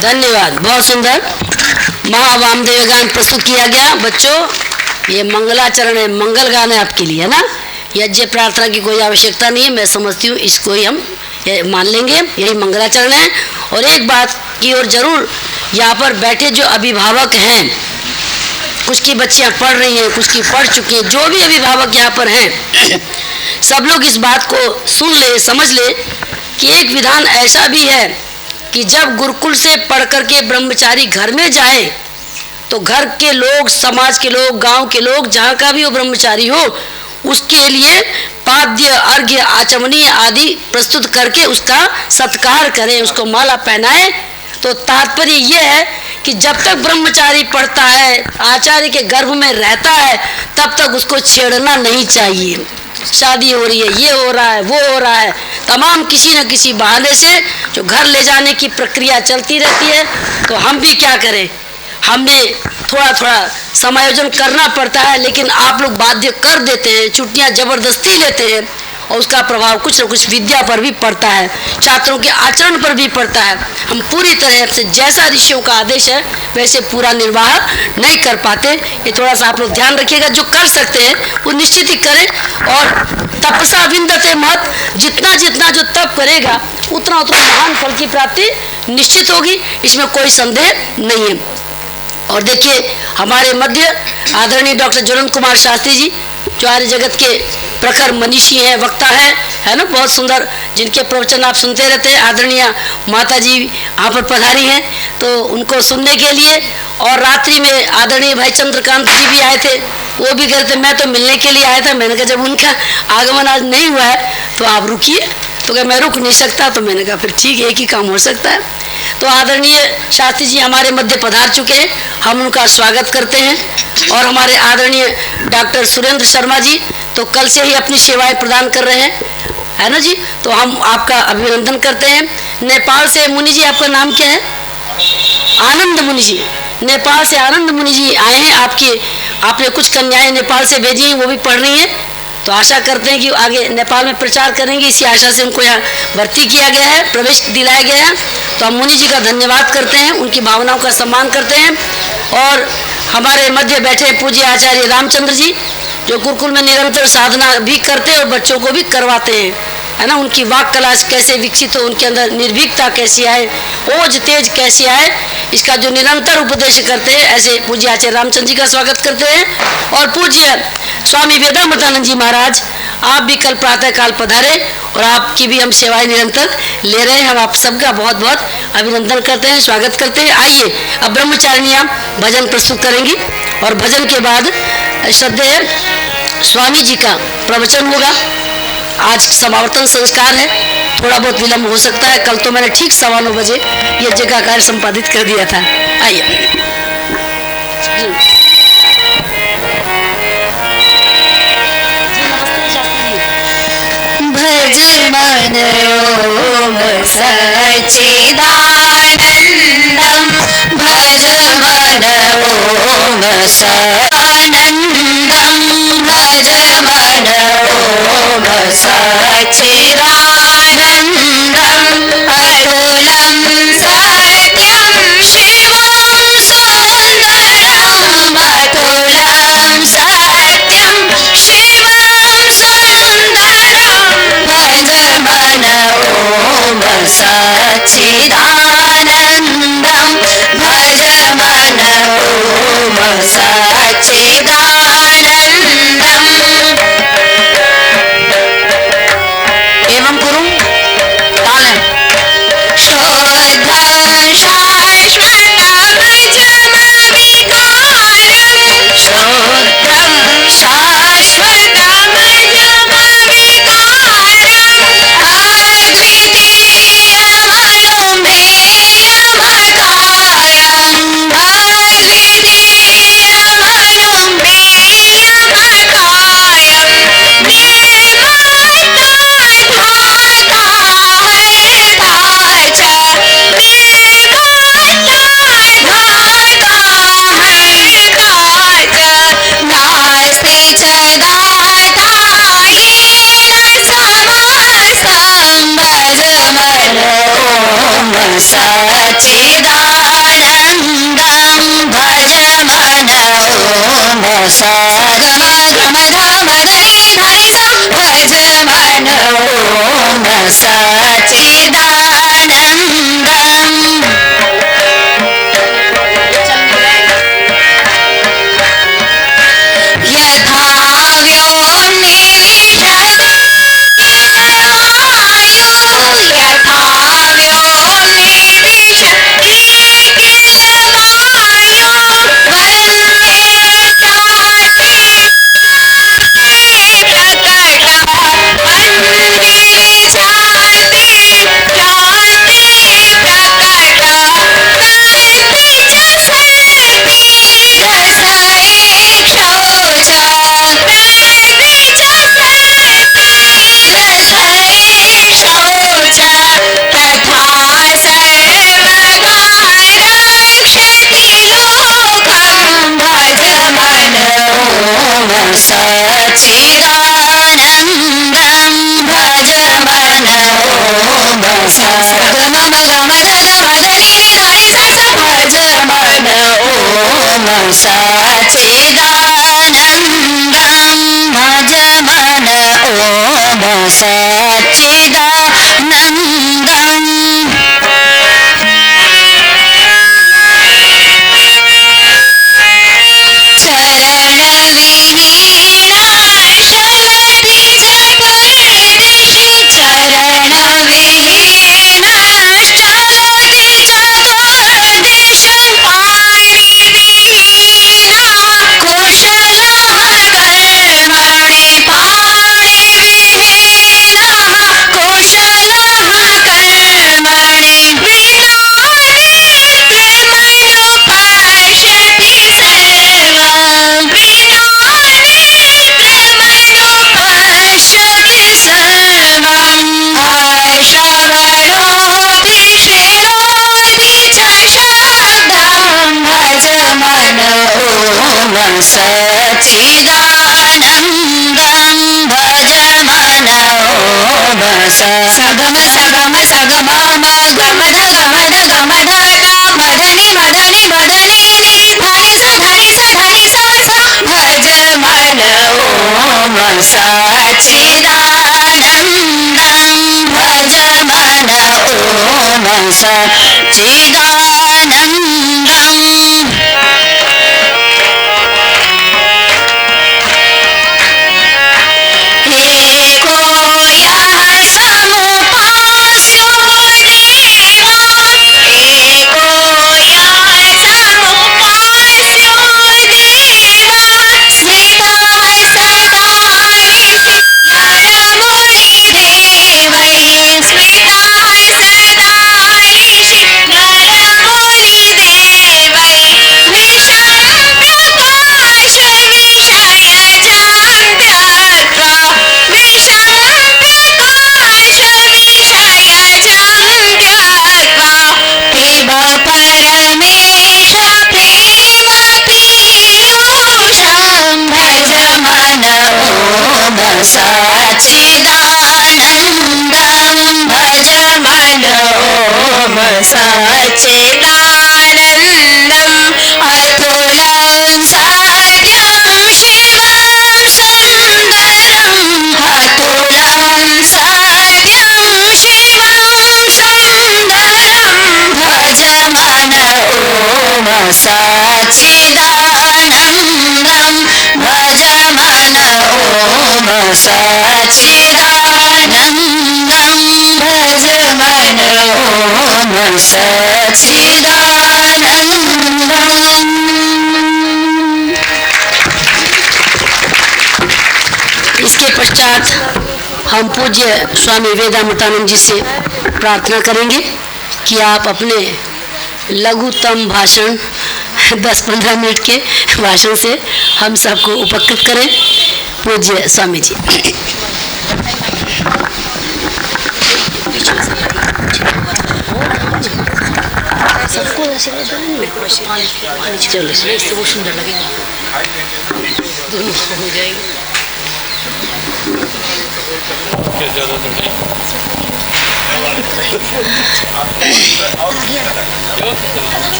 धन्यवाद। बहुत सुंदर महावामदेव गान प्रस्तुत किया गया। बच्चों, ये मंगलाचरण है, मंगल गान है आपके लिए, है ना। यज्ञ प्रार्थना की कोई आवश्यकता नहीं है, मैं समझती हूँ। इसको ही हम मान लेंगे, यही मंगलाचरण है। और एक बात की ओर जरूर, यहाँ पर बैठे जो अभिभावक हैं, कुछ की बच्चियाँ पढ़ रही हैं, कुछ की पढ़ चुकी हैं, जो भी अभिभावक यहाँ पर हैं, सब लोग इस बात को सुन ले, समझ ले कि एक विधान ऐसा भी है कि जब गुरुकुल से पढ़ करके ब्रह्मचारी घर में जाए तो घर के लोग, समाज के लोग, गांव के लोग, जहाँ का भी वो ब्रह्मचारी हो, उसके लिए पाद्य, अर्घ्य, आचमनी आदि प्रस्तुत करके उसका सत्कार करें, उसको माला पहनाए। तो तात्पर्य ये है कि जब तक ब्रह्मचारी पढ़ता है, आचार्य के गर्भ में रहता है, तब तक उसको छेड़ना नहीं चाहिए। शादी हो रही है, ये हो रहा है, वो हो रहा है, तमाम किसी न किसी बहाने से जो घर ले जाने की प्रक्रिया चलती रहती है। तो हम भी क्या करें, हमने थोड़ा थोड़ा समायोजन करना पड़ता है, लेकिन आप लोग बाध्य कर देते हैं, छुट्टियां जबरदस्ती लेते हैं, और उसका प्रभाव कुछ न कुछ विद्या पर भी पड़ता है, छात्रों के आचरण पर भी पड़ता है। हम पूरी तरह से जैसा ऋषियों का आदेश है वैसे पूरा निर्वाह नहीं कर पाते। ये थोड़ा सा आप लोग ध्यान रखिएगा। जो कर सकते हैं वो निश्चित ही करें। और तपसा विंदते महत्, जितना जितना जो तप करेगा उतना उतना महान फल की प्राप्ति निश्चित होगी, इसमें कोई संदेह नहीं है। और देखिए, हमारे मध्य आदरणीय डॉक्टर ज्वलंत कुमार शास्त्री जी, जो आर्य जगत के प्रखर मनीषी हैं, वक्ता है ना, बहुत सुंदर, जिनके प्रवचन आप सुनते रहते हैं। आदरणीय माता जी यहाँ पर पधारी हैं, तो उनको सुनने के लिए। और रात्रि में आदरणीय भाई चंद्रकांत जी भी आए थे, वो भी गए थे। मैं तो मिलने के लिए आया था। मैंने कहा जब उनका आगमन आज नहीं हुआ है तो आप रुकिए। तो क्या मैं रुक नहीं सकता? तो मैंने कहा फिर ठीक है, एक ही काम हो सकता है। तो आदरणीय शास्त्री जी हमारे मध्य पधार चुके हैं, हम उनका स्वागत करते हैं। और हमारे आदरणीय डॉक्टर सुरेंद्र शर्मा जी तो कल से ही अपनी सेवाएं प्रदान कर रहे हैं, है ना जी। तो हम आपका अभिनंदन करते हैं। नेपाल से मुनि जी, आपका नाम क्या है? आनंद मुनि जी। नेपाल से आनंद मुनि जी आए हैं। आपने कुछ कन्याएं नेपाल से भेजी हैं, वो भी पढ़ रही हैं। तो आशा करते हैं कि आगे नेपाल में प्रचार करेंगे, इसी आशा से उनको यहाँ भर्ती किया गया है, प्रवेश दिलाया गया है। तो हम मुनि जी का धन्यवाद करते हैं, उनकी भावनाओं का सम्मान करते हैं। और हमारे मध्य बैठे पूज्य आचार्य रामचंद्र जी, जो गुरुकुल में निरंतर साधना भी करते हैं और बच्चों को भी करवाते हैं, है ना। उनकी वाक कला कैसे विकसित हो, उनके अंदर निर्भीकता कैसी आए, ओज तेज कैसी आए, इसका जो निरंतर उपदेश करते हैं, ऐसे पूज्य आचार्य रामचंद्र जी का स्वागत करते हैं। और पूज्य स्वामी वेदामृतानंद जी महाराज, आप भी कल प्रातः काल पधारे और आपकी भी हम सेवाएं निरंतर ले रहे हैं। हम आप सबका बहुत बहुत अभिनंदन करते हैं, स्वागत करते हैं। आइए, अब ब्रह्मचारिणियाँ भजन प्रस्तुत करेंगी और भजन के बाद श्रद्धेय स्वामी जी का प्रवचन होगा। आज समावर्तन संस्कार है, थोड़ा बहुत विलम्ब हो सकता है। कल तो मैंने ठीक 9:15 बजे यज्ञ का कार्य संपादित कर दिया था। आइए। भज मन ओम सच्चिदानंदम, भज मन ओम सदानंदम, भज मन ओम सच्चिदानंदम, अतुलं सत्यं शिवं सुंदरं, अतुलं सत्यं शिवं सुंदरं, भज मन सगम गम धग मदनी धनि सा भज मन ओम सच्चिदानंदं भज मन ओम सच्चिदानंदं चरण विहीना शलति चतुर्दिशि चरण विहीना शलति चतुर्दिशु पाणि विहीना कुशलः कर्मणि पाणि विहीना कुशलः कर्मणि विनानेत्रमनुपश्यति सर्वं विनानेत्रमनुपश्यति सर्वं अश्रवणोऽपि शृणोति च शब्दं भज मन ओम सच्चिदानंदं भज मन ओम सगम सगम सगम गम धग मद गम धग मदनि मदनि मदनि धनि सा धनि सा धनि सा सा भज मन ओम सच्चिदानंदं भज मन ओम सच्चिदानंदं एको यः समुपास्यो देवा एको यः समुपास्यो देवा स्मितः सदा नरमुनिदेवैः स्मितः सदा नरमुनिदेवैः निशं प्रकाश विषयजं त्यक्त्वा निशं प्रकाश विषयजं त्यक्त्वा पिब परमेश प्रेम पीयूषं भज मन ओम सच्चिदानंदं भज मन ओम सच्चिदानंदं अतुलं सत्यं शिवं सुन्दरं अतुलं सत्यं शिवं सुन्दरं भज मन ओम सच्चिदानंदं भज मन ओम सच्चिदानंदं भज मन ओम सच्चिदानंदं इसके पश्चात हम पूज्य स्वामी वेदामृतानंद जी से प्रार्थना करेंगे कि आप अपने लघुतम भाषण 10-15 मिनट के भाषण से हम सबको उपकृत करें। पूज्य स्वामी जी। सबको चलो इससे वो सुंदर लगेगा, दोनों हो जाएगा।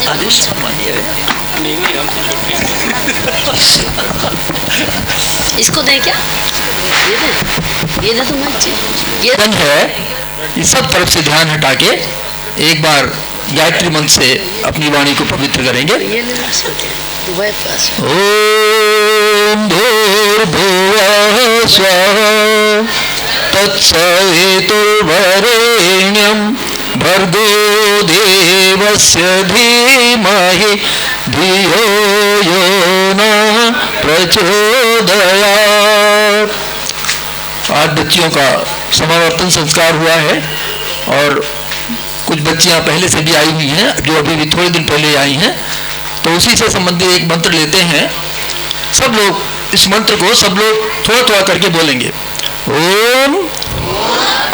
आदेश मानिए। नहीं हम तो इसको दें क्या? ये दे तो मैं ये बंद है। इस सब तरफ से ध्यान हटा के एक बार गायत्री मंत्र से अपनी वाणी को पवित्र करेंगे। ओम भूर्भुवः स्वः तत्सवितुर्वरेण्यं भर्गो देवस्य धीमहि धियो यो नः प्रचोदयात्। आज बच्चियों का समावर्तन संस्कार हुआ है और कुछ बच्चियां पहले से भी आई हुई हैं, जो अभी भी थोड़े दिन पहले आई हैं, तो उसी से संबंधित एक मंत्र लेते हैं। सब लोग इस मंत्र को सब लोग थोड़ा थोड़ा करके बोलेंगे। ओम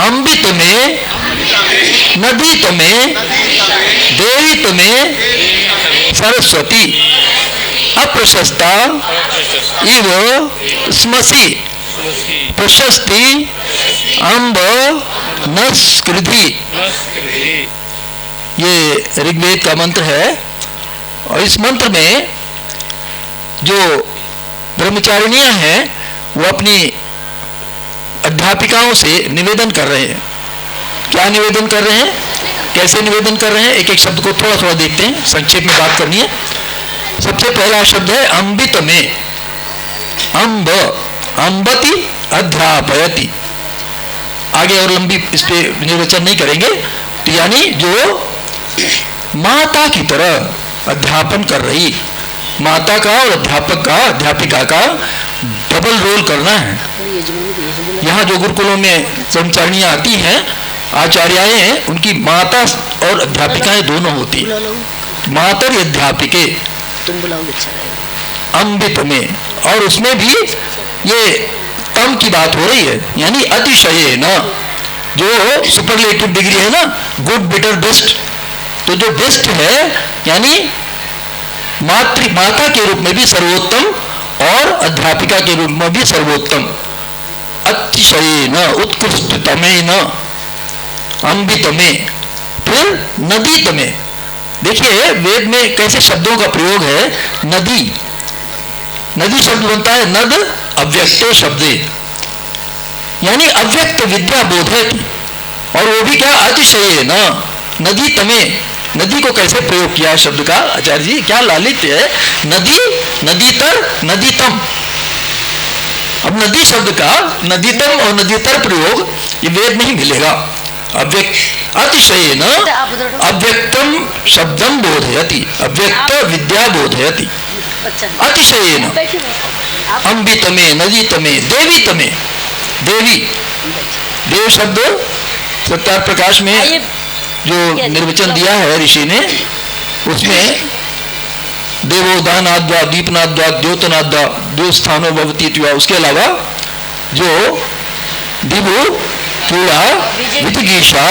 अम्बित में नदी में देवी में सरस्वती अप्रशस्ता इव स्मसि प्रशस्ति अम्ब नस्कृधि, ये ऋग्वेद का मंत्र है। और इस मंत्र में जो ब्रह्मचारिणियां हैं वो अपनी अध्यापिकाओं से निवेदन कर रहे हैं। क्या निवेदन कर रहे हैं, कैसे निवेदन कर रहे हैं, एक एक शब्द को थोड़ा थोड़ा देखते हैं, संक्षेप में बात करनी है। सबसे पहला शब्द है अम्बित में। अम्ब, अम्बति अध्यापयति। आगे और लंबी इस पे निर्वचन नहीं करेंगे। तो यानी जो माता की तरह अध्यापन कर रही, माता का और अध्यापक का, अध्यापिका का डबल रोल करना है। यहाँ जो गुरुकुलों में ब्रह्मचारिणियां आती हैं, आचार्याएं हैं, उनकी माता और अध्यापिकाएं दोनों होती, मातर अध्यापिके अम्बित में। और उसमें भी ये तम की बात हो रही है, यानी अतिशय न, जो सुपरलेटिव डिग्री है ना, गुड बेटर बेस्ट। तो जो बेस्ट है यानी माता के रूप में भी सर्वोत्तम और अध्यापिका के रूप में भी सर्वोत्तम। अतिशय न, उत्कृष्टतमे न, अम्बित में। फिर नदी तमे। देखिए वेद में कैसे शब्दों का प्रयोग है। नदी, नदी शब्द बनता है नद अव्यक्ते शब्दे, यानी अव्यक्त विद्या बोधयति। और वो भी क्या, अतिशय न, नदी तमे। नदी को कैसे प्रयोग किया शब्द का, आचार्य जी क्या लालित्य है। नदी, नदीतर, नदीतम। अब नदी शब्द का नदीतम और नदीतर प्रयोग ये वेद में ही मिलेगा। अव्यक्त, अतिशय न अव्यक्तम शब्दम बोधयति, अव्यक्त विद्या बोधयति। अतिशय न अम्बित में, नदीत में, देवी तमे। देवी, देव शब्द सत्यार प्रकाश में जो निर्वचन दिया है ऋषि ने, उसमें देवोदानाद्वा दीपनाद्वा द्योतनाद्वा द्योस्थानो भवति। उसके अलावा जो दिवो, क्रीड़ा, विजिगीषा,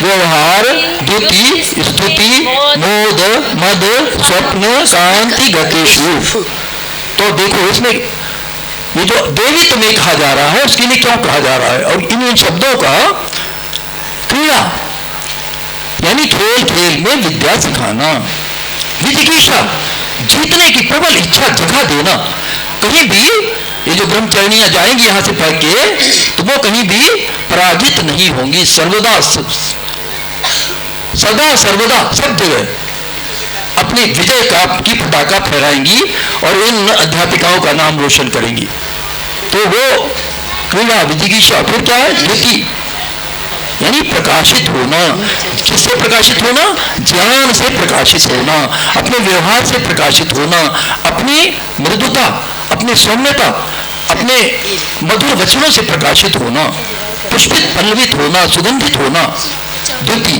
व्यवहार, द्युति, स्तुति, मोद, मद, स्वप्न, शांति गतेषु। तो देखो इसमें ये जो देवित में कहा जा रहा है उसके लिए क्यों कहा जा रहा है। और इन शब्दों का क्रीड़ा यानी खेल खेल में विद्या सिखाना, विजिगीषा जीतने की प्रबल इच्छा जगा देना। कहीं भी ये जो ब्रह्मचारिणियां जाएंगी यहां से पढ़ के तो वो कहीं भी पराजित नहीं होंगी, सर्वदा सदा सर्वदा सब जगह अपनी विजय की पताका फहराएंगी और इन अध्यापिकाओं का नाम रोशन करेंगी। तो वो क्रीड़ा, विजिगीषा, फिर क्या है, द्युति यानी प्रकाशित होना। किससे प्रकाशित होना, ज्ञान से प्रकाशित होना, अपने व्यवहार से प्रकाशित होना, अपनी मृदुता, अपनी सौम्यता, अपने मधुर वचनों से प्रकाशित होना, पुष्पित पल्लवित होना, सुगंधित होना। द्युति,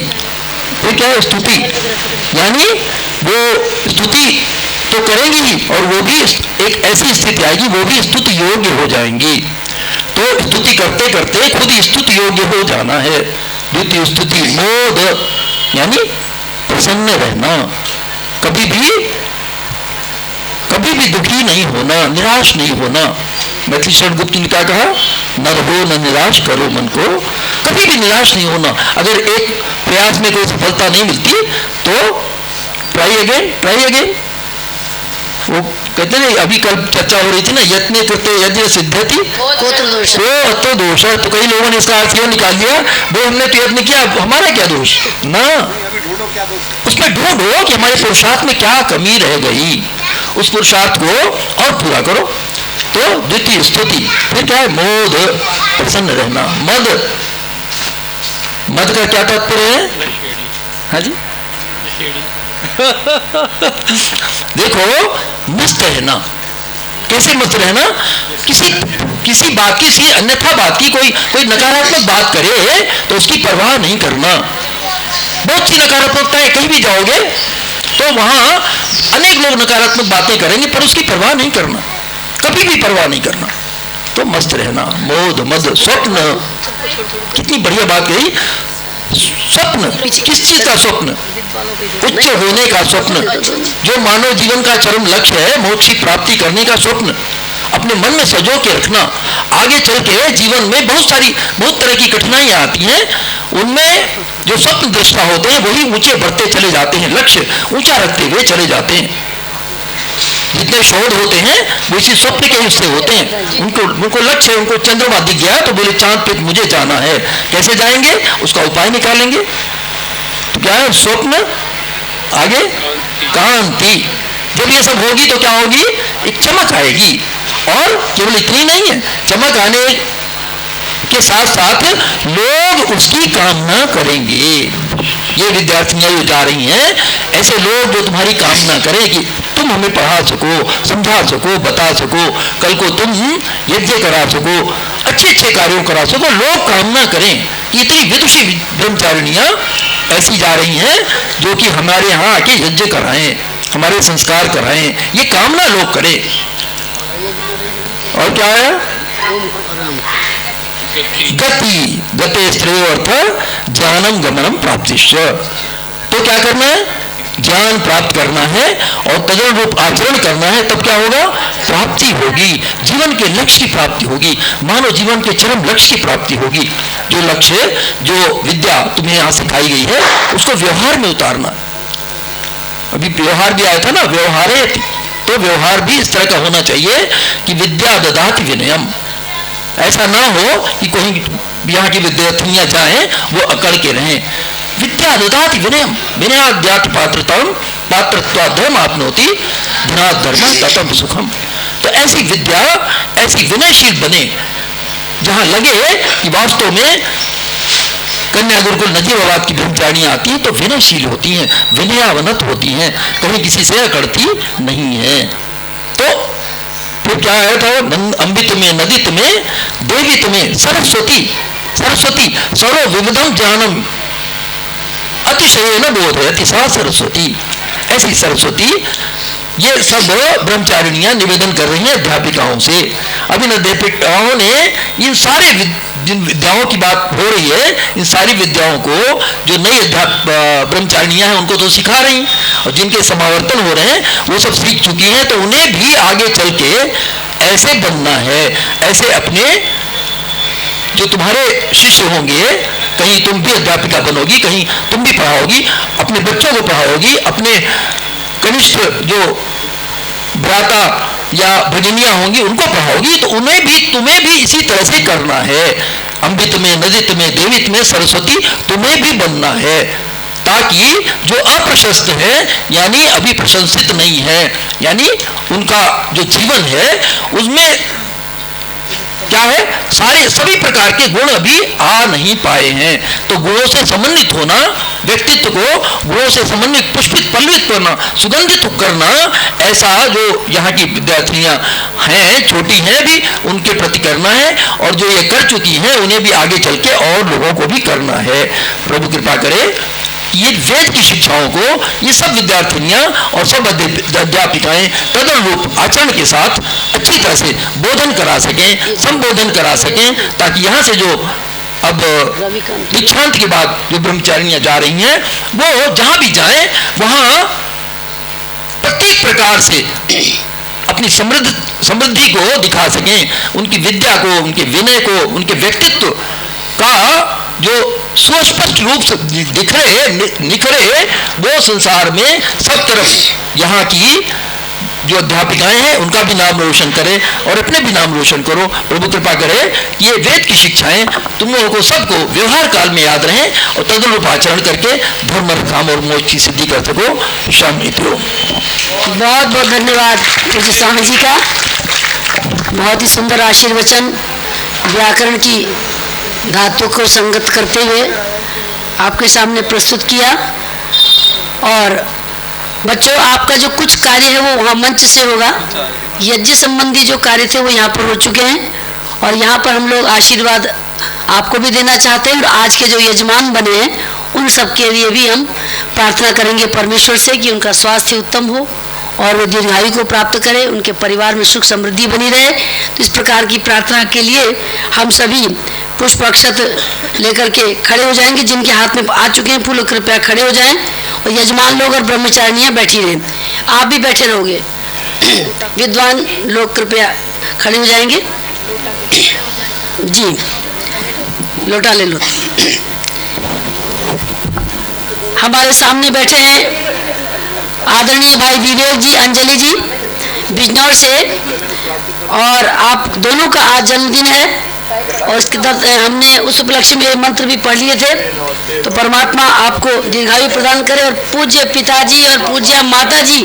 फिर क्या है, स्तुति यानी वो स्तुति तो करेंगी ही और वो भी एक ऐसी स्थिति आएगी वो भी स्तुति योग्य हो जाएंगी। तो स्तुति करते करते खुद ही स्तुति योग्य हो जाना है। द्वितीय स्तुति, मोद यानी प्रसन्न रहना, कभी भी दुखी नहीं होना, निराश नहीं होना। मैथिली शरण गुप्त ने क्या कहा, न रहो न निराश करो मन को, कभी भी निराश नहीं होना। अगर एक प्रयास में कोई सफलता नहीं मिलती तो ट्राई अगेन। वो कहते हैं अभी कल चर्चा हो रही थी ना, यत्ने कृते यदि सिद्धति तो दोष है। तो कई लोगों ने इसका अर्थ यह निकाल लिया, वो हमने तो यत्न किया, हमारा क्या दोष ना, उसमें ढूंढो कि हमारे पुरुषार्थ में क्या कमी रह गई, उस पुरुषार्थ को और पूरा करो। तो द्वितीय स्तुति, फिर क्या है, मोद प्रसन्न रहना। मद का क्या तात्पर्य है, हाँ जी देखो मस्त रहना, कैसे मस्त रहना, किसी बात की, किसी अन्यथा बात की, कोई नकारात्मक बात करे तो उसकी परवाह नहीं करना। बहुत सी नकारात्मकताएं, कहीं भी जाओगे तो वहां अनेक लोग नकारात्मक बातें करेंगे पर उसकी परवाह नहीं करना, कभी भी परवाह नहीं करना। तो मस्त रहना, मोद मद। स्वप्न, कितनी बढ़िया बात कही, स्वप्न, किस चीज का स्वप्न, उच्च होने का स्वप्न, जो मानव जीवन का चरम लक्ष्य है, मोक्ष की प्राप्ति करने का स्वप्न। अपने मन में सजो के रखना। आगे चल के जीवन में बहुत तरह की कठिनाइयां आती हैं, उनमें जो स्वप्न दृष्टा होते हैं वही ऊंचे बढ़ते चले जाते हैं, लक्ष्य ऊंचा रखते हुए चले जाते हैं। जितने शोध होते हैं वो इसी स्वप्न के हिस्से होते हैं। उनको लक्ष्य है, उनको चंद्रमा दिख गया तो बोले चांद पे मुझे जाना है, कैसे जाएंगे उसका उपाय निकालेंगे। तो क्या है स्वप्न, आगे कांति। जब ये सब होगी तो क्या होगी, एक चमक आएगी। और केवल इतनी नहीं है, चमक आने के साथ साथ लोग उसकी कामना करेंगे। ये विद्यार्थियां जो जा रही हैं, ऐसे लोग जो तुम्हारी कामना करें कि तुम हमें पढ़ा सको, समझा सको, बता सको, कल को तुम यज्ञ करा सको, अच्छे अच्छे कार्यों करा सको, लोग कामना करें कि इतनी विदुषी ब्रह्मचारिणियां ऐसी जा रही हैं जो कि हमारे यहाँ आके यज्ञ कराएं, हमारे संस्कार कराएं, ये कामना लोग करें। और क्या है, गति गते श्रेयो अर्थ ज्ञानम गमनम प्राप्तिश्च। तो क्या करना है, ज्ञान प्राप्त करना है और तदनुरूप आचरण करना है, तब क्या होगा, प्राप्ति होगी, जीवन के लक्ष्य की प्राप्ति होगी, मानव जीवन के चरम लक्ष्य की प्राप्ति होगी। जो लक्ष्य, जो विद्या तुम्हें यहाँ सिखाई गई है उसको व्यवहार में उतारना। अभी व्यवहार भी आया था ना, व्यवहारे, तो व्यवहार भी इस तरह का होना चाहिए कि विद्या ददाति विनयम। ऐसा ना हो कि कोई यहाँ की विद्यार्थियां जाएं वो अकड़ के रहें। विद्या ददाति विनयम, विनयाद्यात् पात्रत्वम पात्रत्वात् धर्म आपनोति धनात् धर्मं ततः सुखम। तो ऐसी विद्या, ऐसी विनयशील बने जहां लगे कि वास्तव में कन्या गुरुकुल नजीबाबाद की ब्रह्मचारिणियां आती हैं तो विनयशील होती हैं, विनयावनत होती हैं, कहीं किसी से अकड़ती नहीं है। तो फिर क्या है, तो अम्बित में, नदित में, देवित में, सरस्वती, सरस्वती सर्व विविधम ज्ञानम अतिशय न बोध है अतिशा सरस्वती। ऐसी सरस्वती, ये सब ब्रह्मचारिणियां निवेदन कर रही हैं अध्यापिकाओं से। अब इन अध्यापिकाओं ने इन सारे जिन विद्याओं की बात हो रही है, इन सारी विद्याओं को जो नई ब्रह्मचारिणियां हैं उनको तो सिखा रही, और जिनके समावर्तन हो रहे हैं वो सब सीख चुकी हैं, तो उन्हें भी आगे चल के ऐसे बनना है, ऐसे अपने जो तुम्हारे शिष्य होंगे, कहीं तुम भी अध्यापिका बनोगी, कहीं तुम भी पढ़ाओगी, अपने बच्चों को पढ़ाओगी, अपने कनिष्ठ जो भ्राता या भगिनियां होंगी उनको पढ़ाओगी, तो उन्हें भी, तुम्हें भी इसी तरह से करना है। अम्बित में, नदित में, देवित में, सरस्वती तुम्हें भी बनना है, ताकि जो अप्रशस्त है यानी अभी प्रशंसित नहीं है, यानी उनका जो जीवन है उसमें क्या है, सभी प्रकार के गुण अभी आ नहीं पाए हैं। तो गुणों से समन्वित होना, व्यक्तित्व को गुणों से समन्वित, पुष्पित, पल्लवित करना, सुगंधित करना, ऐसा जो यहाँ की विद्यार्थियां हैं, छोटी हैं भी, उनके प्रति करना है, और जो ये कर चुकी हैं उन्हें भी आगे चल के और लोगों को भी करना है। प्रभु कृपा करे ये वेद की शिक्षाओं को ये सब विद्यार्थिनियां और सब अध्यापिकाएं तदनुरूप आचरण के साथ अच्छी तरह से बोधन करा सकें, संबोधन करा सकें, ताकि यहाँ से जो अब दीक्षांत के बाद जो ब्रह्मचारिणियां जा रही हैं वो जहां भी जाएं वहां प्रत्येक प्रकार से अपनी समृद्धि को दिखा सकें, उनकी विद्या को, उनके विनय को, उनके व्यक्तित्व का जो सुस्पष्ट रूप से निखरे वो संसार में सब तरफ यहाँ की जो अध्यापिकाएं हैं उनका भी नाम रोशन करे और अपने भी नाम रोशन करो। प्रभु कृपा करे कि ये वेद की शिक्षाएं तुम लोगों को सबको व्यवहार काल में याद रहें और तदनुरूप आचरण करके धर्म, काम और मोक्ष की सिद्धि कर सको। स्वामी तो बहुत बहुत धन्यवाद पूज्य स्वामी जी का। बहुत ही सुंदर आशीर्वचन, व्याकरण की धातु को संगत करते हुए आपके सामने प्रस्तुत किया। और बच्चों, आपका जो कुछ कार्य है वो वहाँ मंच से होगा, यज्ञ संबंधी जो कार्य थे वो यहाँ पर हो चुके हैं, और यहाँ पर हम लोग आशीर्वाद आपको भी देना चाहते हैं, और आज के जो यजमान बने हैं उन सब के लिए भी हम प्रार्थना करेंगे परमेश्वर से कि उनका स्वास्थ्य उत्तम हो और वो दीर्घायु को प्राप्त करें, उनके परिवार में सुख समृद्धि बनी रहे। तो इस प्रकार की प्रार्थना के लिए हम सभी पुष्प अक्षत लेकर के खड़े हो जाएंगे। जिनके हाथ में आ चुके हैं फूल, कृपया खड़े हो जाएं, और यजमान लोग और ब्रह्मचारिणियां बैठी रहें। आप भी बैठे रहोगे। विद्वान लोग कृपया खड़े हो जाएंगे। जी लोटा ले लो। हमारे सामने बैठे हैं आदरणीय भाई विवेक जी, अंजलि जी बिजनौर से, और आप दोनों का आज जन्मदिन है और इसके तहत हमने उस उपलक्ष्य में मंत्र भी पढ़ लिए थे। तो परमात्मा आपको दीर्घायु प्रदान करे और पूज्य पिताजी और पूज्य माता जी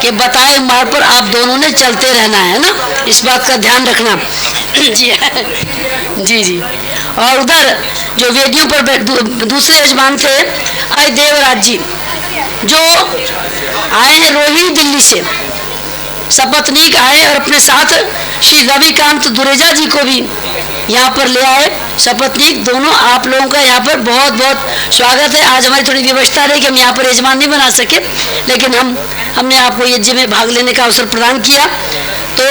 के बताए मार्ग पर आप दोनों ने चलते रहना है ना, इस बात का ध्यान रखना। जी जी जी। और उधर जो वेदियों पर दूसरे यजमान थे अय देवराज जी, जो आए हैं रोहिणी दिल्ली से, सपत्नीक आए और अपने साथ श्री रविकांत दुरेजा जी को भी यहाँ पर ले आए। सपत्नीक दोनों आप लोगों का यहाँ पर बहुत बहुत स्वागत है। आज हमारी थोड़ी व्यवस्था रही कि हम यहाँ पर यजमान नहीं बना सके, लेकिन हमने आपको यज्ञ में भाग लेने का अवसर प्रदान किया, तो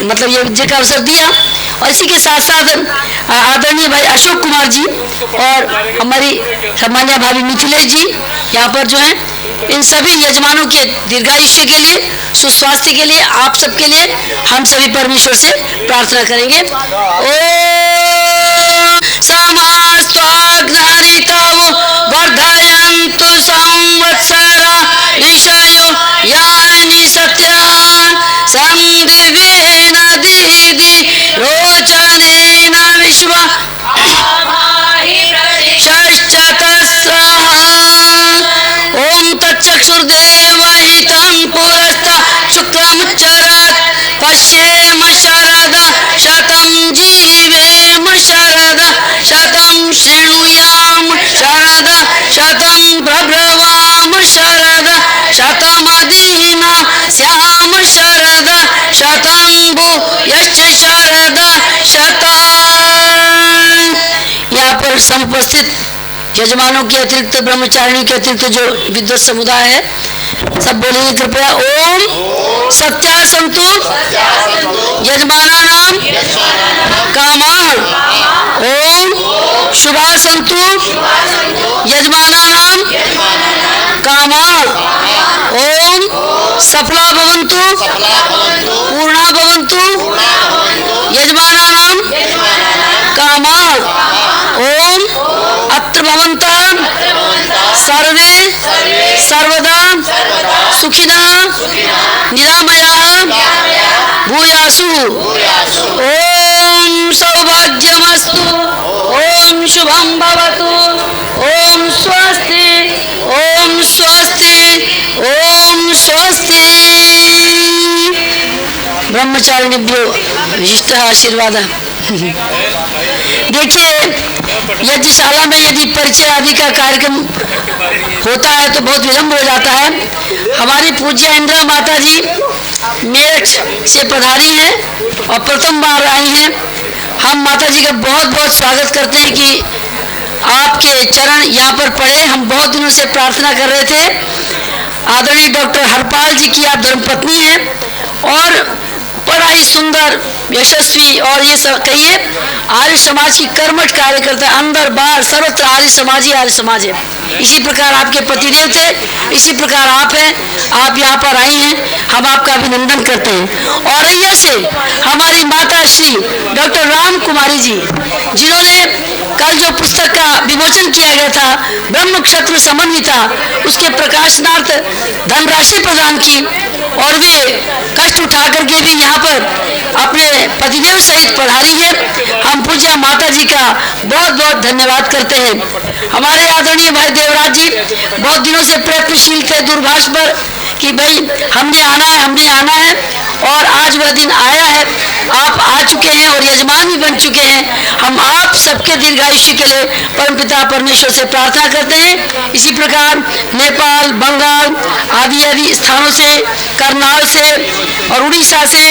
मतलब यज्ञ का अवसर दिया। और इसी के साथ साथ आदरणीय भाई अशोक कुमार जी और हमारी सम्मान्य भाभी मिथिलेश जी यहाँ पर जो हैं, इन सभी यजमानों के दीर्घायुष्य के लिए, सुस्वास्थ्य के लिए, आप सबके लिए हम सभी परमेश्वर से प्रार्थना करेंगे। ओम समस्त्वाग्नरितवो वर्धयन्तु संवत्सरा ऋषयो यानि सत्यान् समृद्धेन दीदि रोचनेन विश्व ओम तच्चक्षुर्देवहितं पुरस्त शुक्रमुच्चरत् पश्येम शरद शतं जीवेम शरद शतं शृणुयाम शरद शतं प्रब्रवाम शरद शतमदीना स्याम शरद शतं भूयश्च शरद शतं। यहाँ पर समुपस्थित यजमानों के अतिरिक्त, ब्रह्मचारिणी के अतिरिक्त जो विद्वत समुदाय है, सब बोलेंगे कृपया ओम सत्या संतु यजमाना नाम कामान, ओम शुभा संतु यजमाना नाम कामान, ओम सफला भवन्तु पूर्णा भवन्तु यजमाना नाम कामान, ओम अत्र भवन्तां सर्वे सर्वदा सुखिनः निरामयाः भूयासु। ओम सौभाग्यमस्तु, ओम शुभं भवतु, ओम स्वस्ति, ओम स्वस्ति, ओम स्वस्ति। ब्रह्मचारिणीभ्यो विशिष्ट आशीर्वाद। देखिए, यज्ञशाला में यदि परिचय आदि का कार्यक्रम होता है तो बहुत विलम्ब हो जाता है। हमारी पूज्य इंदिरा माता जी मेरठ से पधारी हैं और प्रथम बार आई हैं। हम माता जी का बहुत बहुत स्वागत करते हैं कि आपके चरण यहाँ पर पड़े। हम बहुत दिनों से प्रार्थना कर रहे थे। आदरणीय डॉक्टर हरपाल जी की आप धर्मपत्नी हैं और बड़ा ही सुंदर, यशस्वी और ये सब कहिए आर्य समाज की कर्मठ कार्यकर्ता, अंदर बाहर सर्वत्र आर्य समाज ही आर्य समाज है। इसी प्रकार आपके पतिदेव थे, इसी प्रकार आप हैं। आप यहाँ पर आई हैं, हम आपका अभिनंदन करते हैं। औरैया से हमारी माता श्री डॉक्टर राम कुमारी जी, जिन्होंने कल जो पुस्तक का विमोचन किया गया था ब्रह्म क्षत्र समन्विता, उसके प्रकाशनार्थ धनराशि प्रदान की और वे कष्ट उठा करके भी यहाँ पर अपने पतिदेव सहित पधारी है। हम पूज्य माता जी का बहुत बहुत धन्यवाद करते हैं। हमारे आदरणीय भाई देवराज जी बहुत दिनों से प्रयत्नशील थे दूरभाष पर कि भाई हमने आना है और आज वह दिन आया है। आप आ चुके हैं और यजमान भी बन चुके हैं। हम आप सबके दीर्घायुष्य के लिए परमपिता परमेश्वर से प्रार्थना करते हैं। इसी प्रकार नेपाल, बंगाल आदि स्थानों से, करनाल से और उड़ीसा से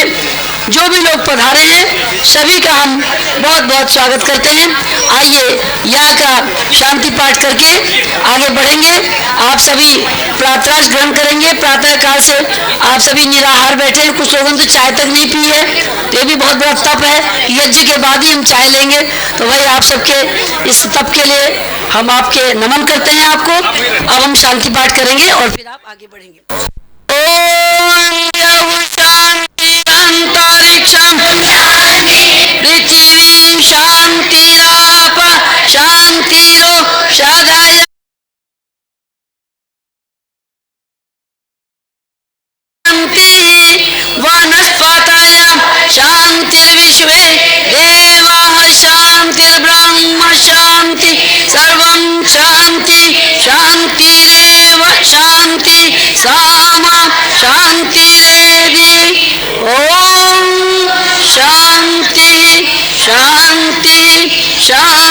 जो भी लोग पधारे हैं सभी का हम बहुत बहुत स्वागत करते हैं। आइए यहाँ का शांति पाठ करके आगे बढ़ेंगे। आप सभी प्रातराश ग्रहण करेंगे। प्रातः काल से आप सभी निराहार बैठे हैं। कुछ लोगों ने तो चाय तक नहीं पी है, तो ये भी बहुत बड़ा तप है। यज्ञ के बाद ही हम चाय लेंगे। तो भाई आप सबके इस तप के लिए हम आपके नमन करते हैं आपको। अब हम शांति पाठ करेंगे और फिर आप आगे बढ़ेंगे। ओम शांति अंतरिक्ष पृथिवीं शान्तिराप शान्तिरोषधय वनस्पतयः शान्तिर्विश्वे देवाः शान्तिर्ब्रह्म शान्ति सर्वं शान्ति शान्तिरेव शान्ति सामा शान्तिरेधि ॐ शान्ति शान्ति शान्ति